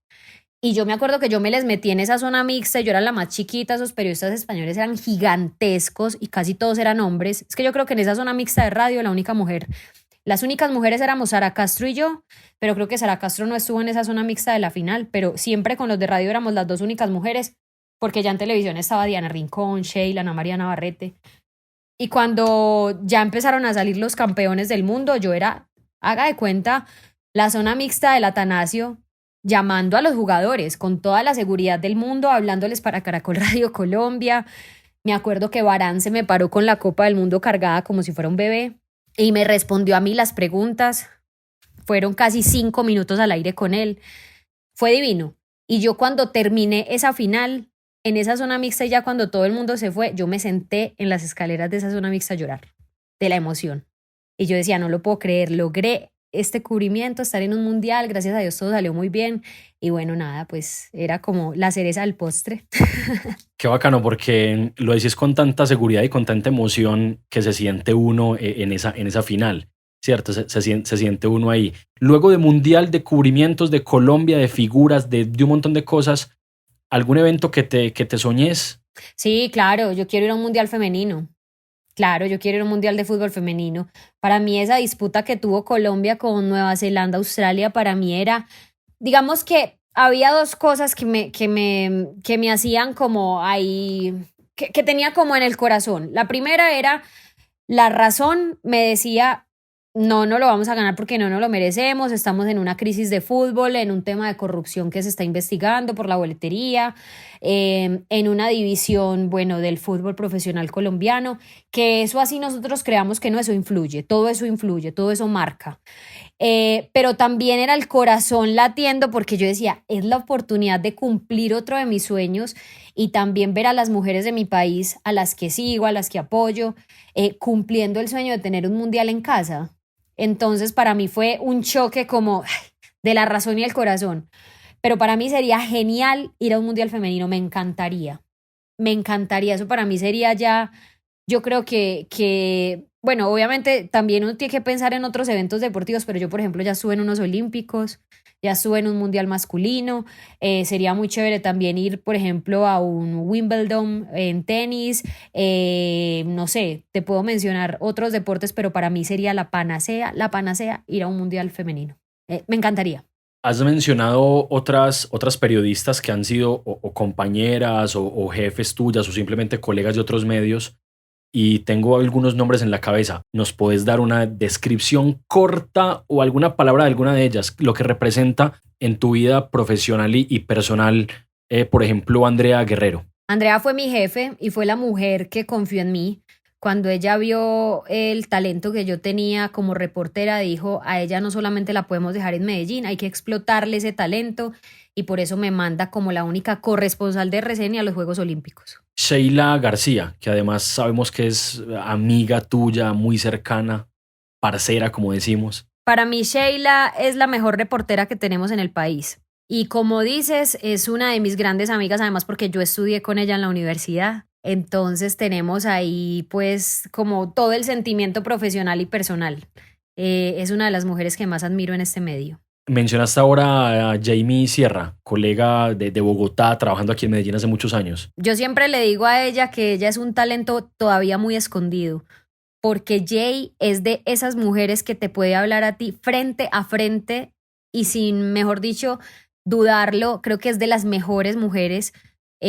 Y yo me acuerdo que yo me les metí en esa zona mixta, yo era la más chiquita, esos periodistas españoles eran gigantescos y casi todos eran hombres. Es que yo creo que en esa zona mixta de radio las únicas mujeres éramos Sara Castro y yo, pero creo que Sara Castro no estuvo en esa zona mixta de la final, pero siempre con los de radio éramos las dos únicas mujeres, porque ya en televisión estaba Diana Rincón, Sheila, Ana María Navarrete. Y cuando ya empezaron a salir los campeones del mundo, yo era, haga de cuenta, la zona mixta del Atanasio, llamando a los jugadores con toda la seguridad del mundo, hablándoles para Caracol Radio Colombia. Me acuerdo que Varane se me paró con la Copa del Mundo cargada como si fuera un bebé y me respondió a mí las preguntas. Fueron casi 5 minutos al aire con él. Fue divino. Y yo cuando terminé esa final, en esa zona mixta, ya cuando todo el mundo se fue, yo me senté en las escaleras de esa zona mixta a llorar de la emoción. Y yo decía, no lo puedo creer, logré este cubrimiento, estar en un mundial, gracias a Dios todo salió muy bien. Y bueno, nada, pues era como la cereza del postre. Qué bacano, porque lo decís con tanta seguridad y con tanta emoción que se siente uno en esa final, ¿cierto? Se siente uno ahí. Luego de mundial, de cubrimientos de Colombia, de figuras, de un montón de cosas, ¿algún evento que te soñes? Sí, claro, yo quiero ir a un mundial femenino. Claro, yo quiero ir a un mundial de fútbol femenino. Para mí esa disputa que tuvo Colombia con Nueva Zelanda, Australia, para mí era, digamos que había dos cosas que me hacían como ahí, que tenía como en el corazón. La primera era, la razón me decía, no lo vamos a ganar porque no nos lo merecemos, estamos en una crisis de fútbol, en un tema de corrupción que se está investigando por la boletería, en una división, bueno, del fútbol profesional colombiano, que eso así nosotros creamos que no, eso influye, todo eso marca. Pero también era el corazón latiendo porque yo decía, es la oportunidad de cumplir otro de mis sueños y también ver a las mujeres de mi país, a las que sigo, a las que apoyo, cumpliendo el sueño de tener un mundial en casa. Entonces para mí fue un choque como de la razón y el corazón. Pero para mí sería genial ir a un mundial femenino, me encantaría. Me encantaría, eso para mí sería ya, yo creo bueno, obviamente también uno tiene que pensar en otros eventos deportivos, pero yo, por ejemplo, ya estuve en unos olímpicos, ya estuve en un mundial masculino, sería muy chévere también ir, por ejemplo, a un Wimbledon en tenis, no sé, te puedo mencionar otros deportes, pero para mí sería la panacea ir a un mundial femenino. Me encantaría. Has mencionado otras periodistas que han sido o compañeras o jefes tuyas o simplemente colegas de otros medios y tengo algunos nombres en la cabeza. ¿Nos puedes dar una descripción corta o alguna palabra de alguna de ellas, lo que representa en tu vida profesional y personal, por ejemplo, Andrea Guerrero? Andrea fue mi jefe y fue la mujer que confió en mí. Cuando ella vio el talento que yo tenía como reportera, dijo, a ella no solamente la podemos dejar en Medellín, hay que explotarle ese talento y por eso me manda como la única corresponsal de reseña a los Juegos Olímpicos. Sheila García, que además sabemos que es amiga tuya, muy cercana, parcera, como decimos. Para mí, Sheila es la mejor reportera que tenemos en el país. Y como dices, es una de mis grandes amigas, además porque yo estudié con ella en la universidad. Entonces tenemos ahí pues como todo el sentimiento profesional y personal. Es una de las mujeres que más admiro en este medio. Mencionaste ahora a Jamie Sierra, colega de Bogotá, trabajando aquí en Medellín hace muchos años. Yo siempre le digo a ella que ella es un talento todavía muy escondido, porque Jay es de esas mujeres que te puede hablar a ti frente a frente y sin, mejor dicho, dudarlo. Creo que es de las mejores mujeres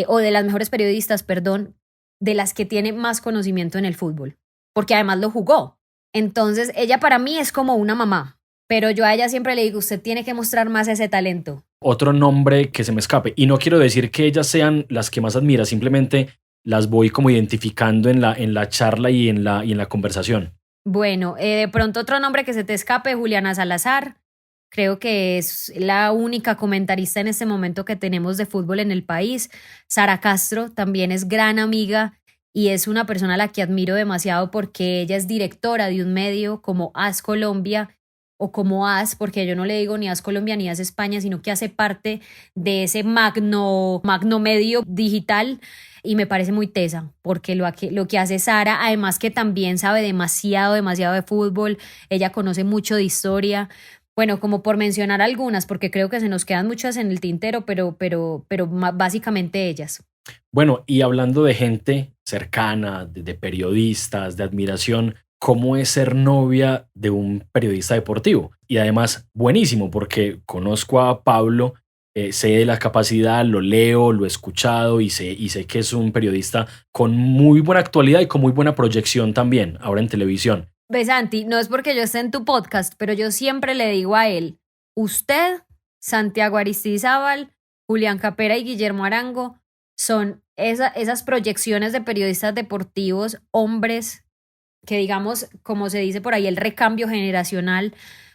o de las mejores periodistas, perdón, de las que tiene más conocimiento en el fútbol, porque además lo jugó. Entonces ella para mí es como una mamá. Pero yo a ella siempre le digo, usted tiene que mostrar más ese talento. Otro nombre que se me escape, y no quiero decir que ellas sean las que más admira, simplemente las voy como identificando en la charla y en la conversación. Bueno, de pronto otro nombre que se te escape, Juliana Salazar. Creo que es la única comentarista en este momento que tenemos de fútbol en el país. Sara Castro también es gran amiga y es una persona a la que admiro demasiado porque ella es directora de un medio como AS Colombia o como AS, porque yo no le digo ni AS Colombia ni AS España, sino que hace parte de ese magno medio digital y me parece muy tesa, porque lo que hace Sara, además que también sabe demasiado de fútbol, ella conoce mucho de historia. Bueno, como por mencionar algunas, porque creo que se nos quedan muchas en el tintero, pero básicamente ellas. Bueno, y hablando de gente cercana, de periodistas, de admiración, ¿cómo es ser novia de un periodista deportivo? Y además, buenísimo, porque conozco a Pablo, sé de la capacidad, lo leo, lo he escuchado y sé que es un periodista con muy buena actualidad y con muy buena proyección también, ahora en televisión. Santi, no es porque yo esté en tu podcast, pero yo siempre le digo a él, usted, Santiago Aristizábal, Julián Capera y Guillermo Arango son esas proyecciones de periodistas deportivos, hombres, que digamos, como se dice por ahí, el recambio generacional.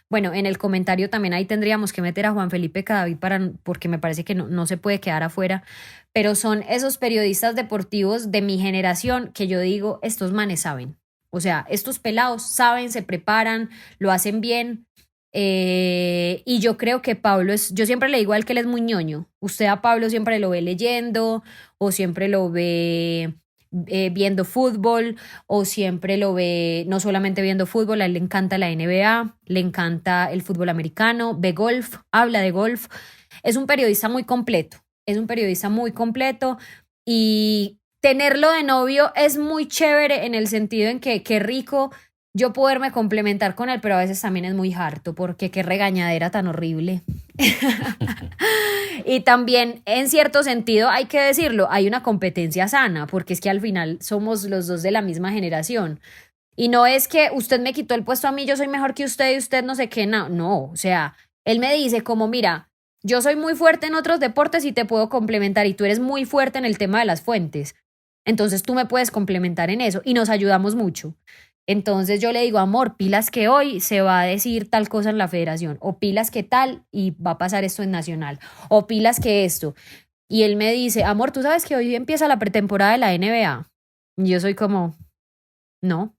Bueno, en el comentario también ahí tendríamos que meter a Juan Felipe Cadavid porque me parece que no se puede quedar afuera, pero son esos periodistas deportivos de mi generación que yo digo, estos manes saben. O sea, estos pelados saben, se preparan, lo hacen bien. Y yo creo que Pablo yo siempre le digo a él que él es muy ñoño. Usted a Pablo siempre lo ve leyendo o siempre lo ve viendo fútbol o siempre lo ve no solamente viendo fútbol, a él le encanta la NBA, le encanta el fútbol americano, ve golf, habla de golf. Es un periodista muy completo, y tenerlo de novio es muy chévere en el sentido en que qué rico yo poderme complementar con él, pero a veces también es muy harto porque qué regañadera tan horrible. Y también en cierto sentido hay que decirlo, hay una competencia sana porque es que al final somos los dos de la misma generación. Y no es que usted me quitó el puesto a mí, yo soy mejor que usted y usted no sé qué, no, o sea, él me dice como mira, yo soy muy fuerte en otros deportes y te puedo complementar y tú eres muy fuerte en el tema de las fuentes. Entonces tú me puedes complementar en eso y nos ayudamos mucho. Entonces yo le digo, amor, pilas que hoy se va a decir tal cosa en la federación, o pilas que tal y va a pasar esto en Nacional, o pilas que esto. Y él me dice, amor, ¿tú sabes que hoy empieza la pretemporada de la NBA? Y yo soy como, no.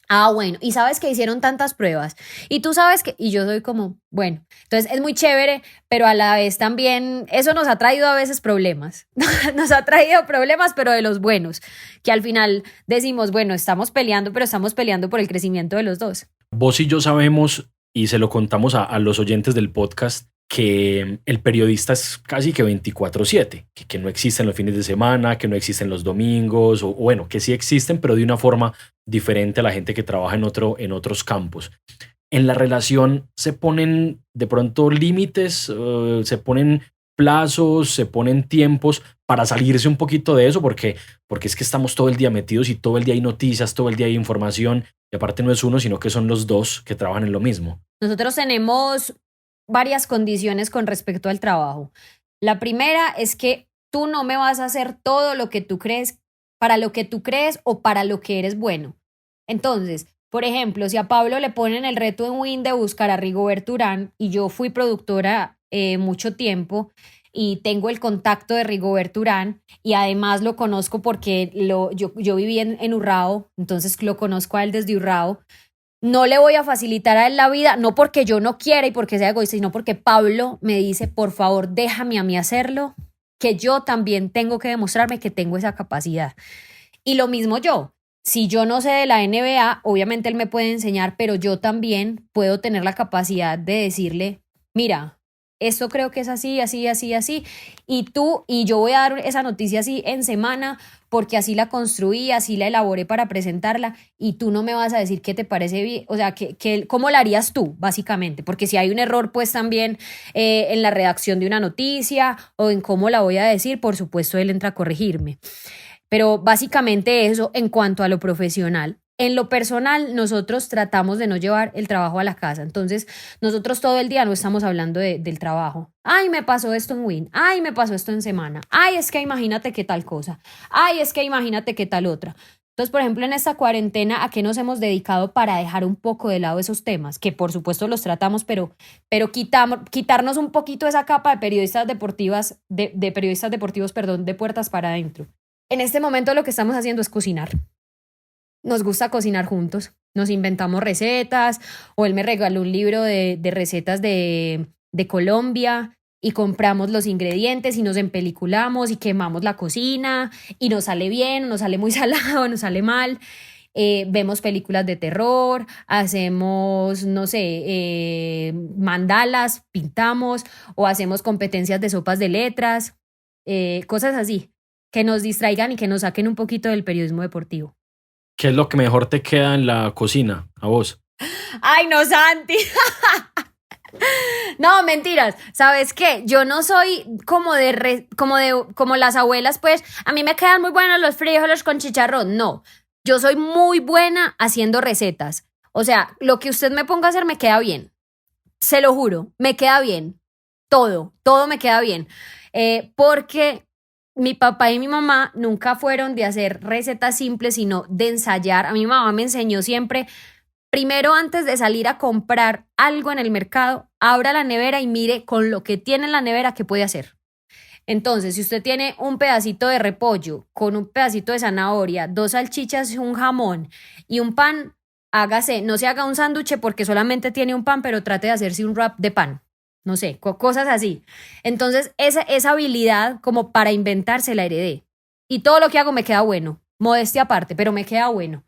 Ah, bueno, y sabes que hicieron tantas pruebas y tú sabes que, y yo soy como, bueno, entonces es muy chévere, pero a la vez también eso nos ha traído a veces problemas, nos ha traído problemas, pero de los buenos, que al final decimos, bueno, estamos peleando, pero estamos peleando por el crecimiento de los dos. Vos y yo sabemos, y se lo contamos a los oyentes del podcast, que el periodista es casi que 24/7, que no existen los fines de semana, que no existen los domingos, o bueno, que sí existen, pero de una forma diferente a la gente que trabaja en otros campos. En la relación se ponen de pronto límites, se ponen plazos, se ponen tiempos para salirse un poquito de eso, porque es que estamos todo el día metidos y todo el día hay noticias, todo el día hay información, y aparte no es uno, sino que son los dos que trabajan en lo mismo. Nosotros tenemos varias condiciones con respecto al trabajo. La primera es que tú no me vas a hacer todo lo que tú crees, para lo que tú crees o para lo que eres bueno. Entonces, por ejemplo, si a Pablo le ponen el reto en Win de buscar a Rigobert Urán y yo fui productora mucho tiempo y tengo el contacto de Rigobert Urán y además lo conozco porque yo viví en Urrao, entonces lo conozco a él desde Urrao. No le voy a facilitar a él la vida, no porque yo no quiera y porque sea egoísta, sino porque Pablo me dice, por favor, déjame a mí hacerlo, que yo también tengo que demostrarme que tengo esa capacidad. Y lo mismo yo. Si yo no sé de la NBA, obviamente él me puede enseñar, pero yo también puedo tener la capacidad de decirle, mira, esto creo que es así, así, así, así, y tú y yo voy a dar esa noticia así en semana porque así la construí, así la elaboré para presentarla y tú no me vas a decir qué te parece bien, o sea, cómo la harías tú, básicamente, porque si hay un error, pues también en la redacción de una noticia o en cómo la voy a decir, por supuesto, él entra a corregirme. Pero básicamente eso en cuanto a lo profesional. En lo personal, nosotros tratamos de no llevar el trabajo a la casa. Entonces, nosotros todo el día no estamos hablando del trabajo. Ay, me pasó esto en Win. Ay, me pasó esto en semana. Ay, es que imagínate qué tal cosa. Ay, es que imagínate qué tal otra. Entonces, por ejemplo, en esta cuarentena, ¿a qué nos hemos dedicado para dejar un poco de lado esos temas? Que por supuesto los tratamos, pero quitarnos un poquito esa capa de periodistas deportivas, de periodistas deportivos, perdón, de puertas para adentro. En este momento lo que estamos haciendo es cocinar. Nos gusta cocinar juntos. Nos inventamos recetas o él me regaló un libro de recetas de Colombia y compramos los ingredientes y nos empeliculamos y quemamos la cocina y nos sale bien, nos sale muy salado, nos sale mal. Vemos películas de terror, hacemos, no sé, mandalas, pintamos o hacemos competencias de sopas de letras, cosas así que nos distraigan y que nos saquen un poquito del periodismo deportivo. ¿Qué es lo que mejor te queda en la cocina a vos? Ay, no, Santi. No, mentiras. ¿Sabes qué? Yo no soy como las abuelas, pues a mí me quedan muy buenos los frijoles con chicharrón. No, yo soy muy buena haciendo recetas. O sea, lo que usted me ponga a hacer me queda bien. Se lo juro, me queda bien. Todo me queda bien. Porque mi papá y mi mamá nunca fueron de hacer recetas simples, sino de ensayar. A mi mamá me enseñó siempre, primero antes de salir a comprar algo en el mercado, abra la nevera y mire con lo que tiene en la nevera qué puede hacer. Entonces, si usted tiene un pedacito de repollo con un pedacito de zanahoria, 2 salchichas, un jamón y un pan, no se haga un sándwich porque solamente tiene un pan, pero trate de hacerse un wrap de pan. No sé, cosas así. Entonces, esa habilidad como para inventarse la heredé. Y todo lo que hago me queda bueno. Modestia aparte, pero me queda bueno.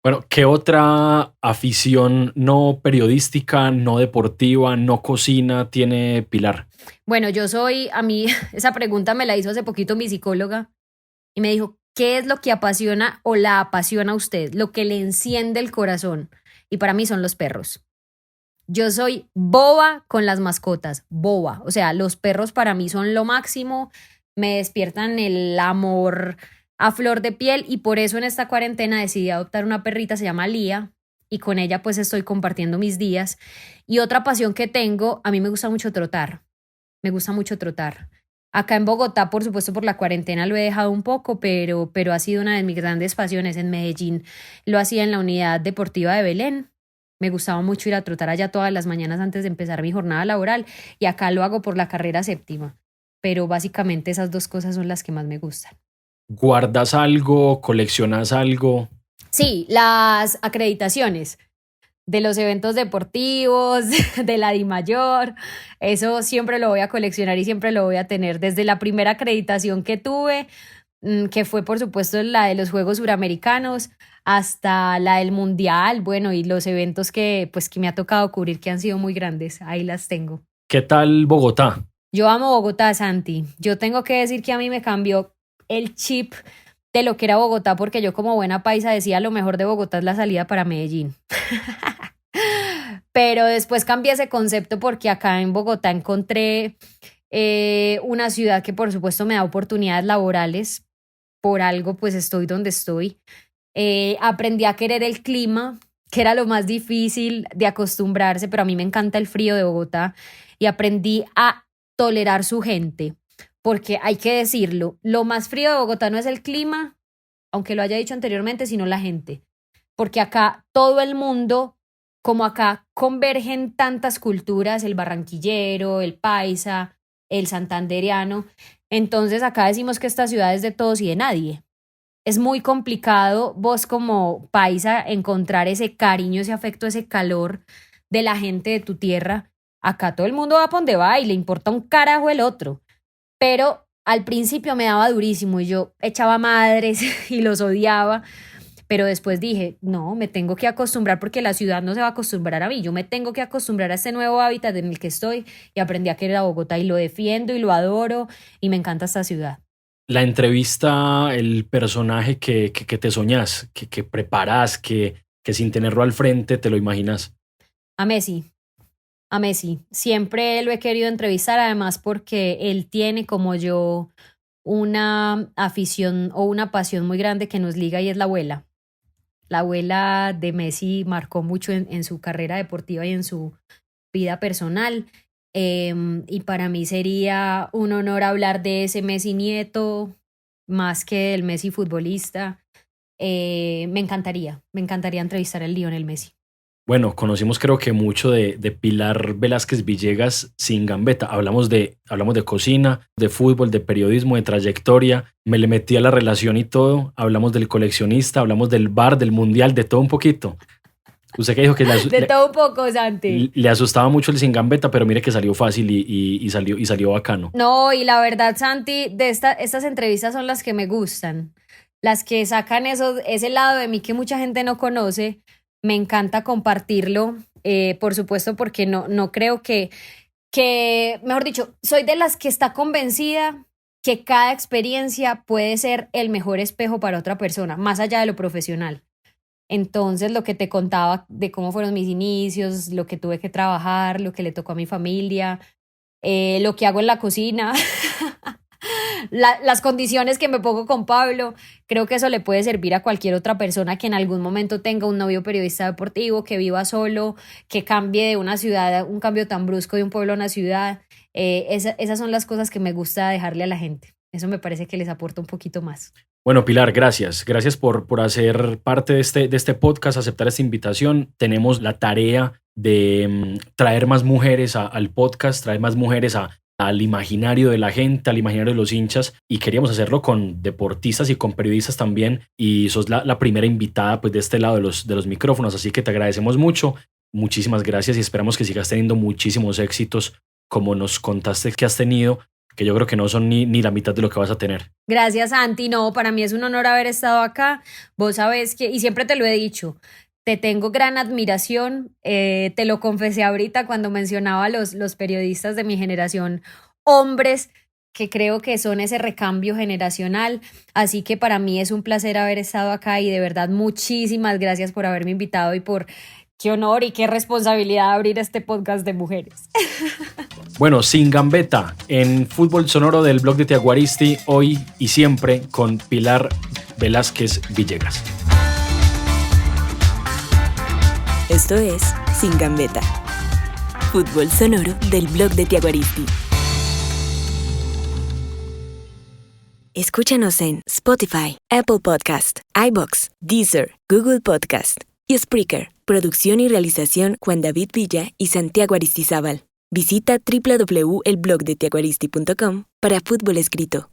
Bueno, ¿qué otra afición no periodística, no deportiva, no cocina tiene Pilar? Bueno, a mí esa pregunta me la hizo hace poquito mi psicóloga y me dijo, ¿qué es lo que apasiona o la apasiona a usted? Lo que le enciende el corazón. Y para mí son los perros. Yo soy boba con las mascotas, boba. O sea, los perros para mí son lo máximo, me despiertan el amor a flor de piel y por eso en esta cuarentena decidí adoptar una perrita, se llama Lía, y con ella pues estoy compartiendo mis días. Y otra pasión que tengo, a mí me gusta mucho trotar, me gusta mucho trotar. Acá en Bogotá, por supuesto, por la cuarentena lo he dejado un poco, pero ha sido una de mis grandes pasiones. En Medellín lo hacía en la unidad deportiva de Belén. Me gustaba mucho ir a trotar allá todas las mañanas antes de empezar mi jornada laboral y acá lo hago por la carrera séptima. Pero básicamente esas dos cosas son las que más me gustan. ¿Guardas algo? ¿Coleccionas algo? Sí, las acreditaciones de los eventos deportivos, de la DIMAYOR, eso siempre lo voy a coleccionar y siempre lo voy a tener. Desde la primera acreditación que tuve, que fue por supuesto la de los Juegos Suramericanos, hasta la del Mundial, bueno, y los eventos que me ha tocado cubrir que han sido muy grandes, ahí las tengo. ¿Qué tal Bogotá? Yo amo Bogotá, Santi. Yo tengo que decir que a mí me cambió el chip de lo que era Bogotá, porque yo como buena paisa decía lo mejor de Bogotá es la salida para Medellín. Pero después cambié ese concepto porque acá en Bogotá encontré una ciudad que por supuesto me da oportunidades laborales. Por algo pues estoy donde estoy. Aprendí a querer el clima, que era lo más difícil de acostumbrarse, pero a mí me encanta el frío de Bogotá y aprendí a tolerar su gente, porque hay que decirlo, lo más frío de Bogotá no es el clima, aunque lo haya dicho anteriormente, sino la gente, porque acá todo el mundo, como acá convergen tantas culturas, el barranquillero, el paisa, el santandereano, entonces acá decimos que esta ciudad es de todos y de nadie. Es muy complicado vos como paisa encontrar ese cariño, ese afecto, ese calor de la gente de tu tierra. Acá todo el mundo va por donde va y le importa un carajo el otro. Pero al principio me daba durísimo y yo echaba madres y los odiaba. Pero después dije, no, me tengo que acostumbrar porque la ciudad no se va a acostumbrar a mí. Yo me tengo que acostumbrar a este nuevo hábitat en el que estoy y aprendí a querer a Bogotá y lo defiendo y lo adoro y me encanta esta ciudad. La entrevista, el personaje que te soñás, que preparás, que sin tenerlo al frente te lo imaginas. A Messi. Siempre lo he querido entrevistar, además porque él tiene como yo una afición o una pasión muy grande que nos liga y es la abuela. La abuela de Messi marcó mucho en su carrera deportiva y en su vida personal. Y para mí sería un honor hablar de ese Messi nieto más que del Messi futbolista. Me encantaría entrevistar al Lionel Messi. Bueno, conocimos creo que mucho de Pilar Velázquez Villegas sin gambeta. Hablamos de cocina, de fútbol, de periodismo, de trayectoria. Me le metí a la relación y todo. Hablamos del coleccionista, hablamos del bar, del mundial, de todo un poquito. Usted que dijo que de todo un poco, Santi. Le asustaba mucho el sin gambeta, pero mire que salió fácil y salió bacano. No, y la verdad, Santi, estas entrevistas son las que me gustan. Las que sacan ese lado de mí que mucha gente no conoce. Me encanta compartirlo, por supuesto, porque no creo que, mejor dicho, soy de las que está convencida que cada experiencia puede ser el mejor espejo para otra persona, más allá de lo profesional. Entonces, lo que te contaba de cómo fueron mis inicios, lo que tuve que trabajar, lo que le tocó a mi familia, lo que hago en la cocina, las condiciones que me pongo con Pablo, creo que eso le puede servir a cualquier otra persona que en algún momento tenga un novio periodista deportivo, que viva solo, que cambie de una ciudad, un cambio tan brusco de un pueblo a una ciudad. Esas son las cosas que me gusta dejarle a la gente. Eso me parece que les aporta un poquito más. Bueno, Pilar, gracias. Gracias por hacer parte de este podcast, aceptar esta invitación. Tenemos la tarea de traer más mujeres al podcast, traer más mujeres al imaginario de la gente, al imaginario de los hinchas, y queríamos hacerlo con deportistas y con periodistas también, y sos la primera invitada pues de este lado de los micrófonos, así que te agradecemos mucho. Muchísimas gracias y esperamos que sigas teniendo muchísimos éxitos como nos contaste que has tenido, que yo creo que no son ni la mitad de lo que vas a tener. Gracias, Santi. No, para mí es un honor haber estado acá. Vos sabés que, y siempre te lo he dicho, te tengo gran admiración. Te lo confesé ahorita cuando mencionaba a los periodistas de mi generación, hombres que creo que son ese recambio generacional. Así que para mí es un placer haber estado acá y de verdad muchísimas gracias por haberme invitado y por qué honor y qué responsabilidad abrir este podcast de mujeres. Bueno, Sin Gambeta en Fútbol Sonoro del blog de Tiaguaristi, hoy y siempre con Pilar Velázquez Villegas. Esto es Sin Gambeta, Fútbol Sonoro del blog de Tiaguaristi. Escúchanos en Spotify, Apple Podcast, iVoox, Deezer, Google Podcast y Spreaker. Producción y realización Juan David Villa y Santiago Aristizábal. Visita www.elblogdetiaguaristi.com para fútbol escrito.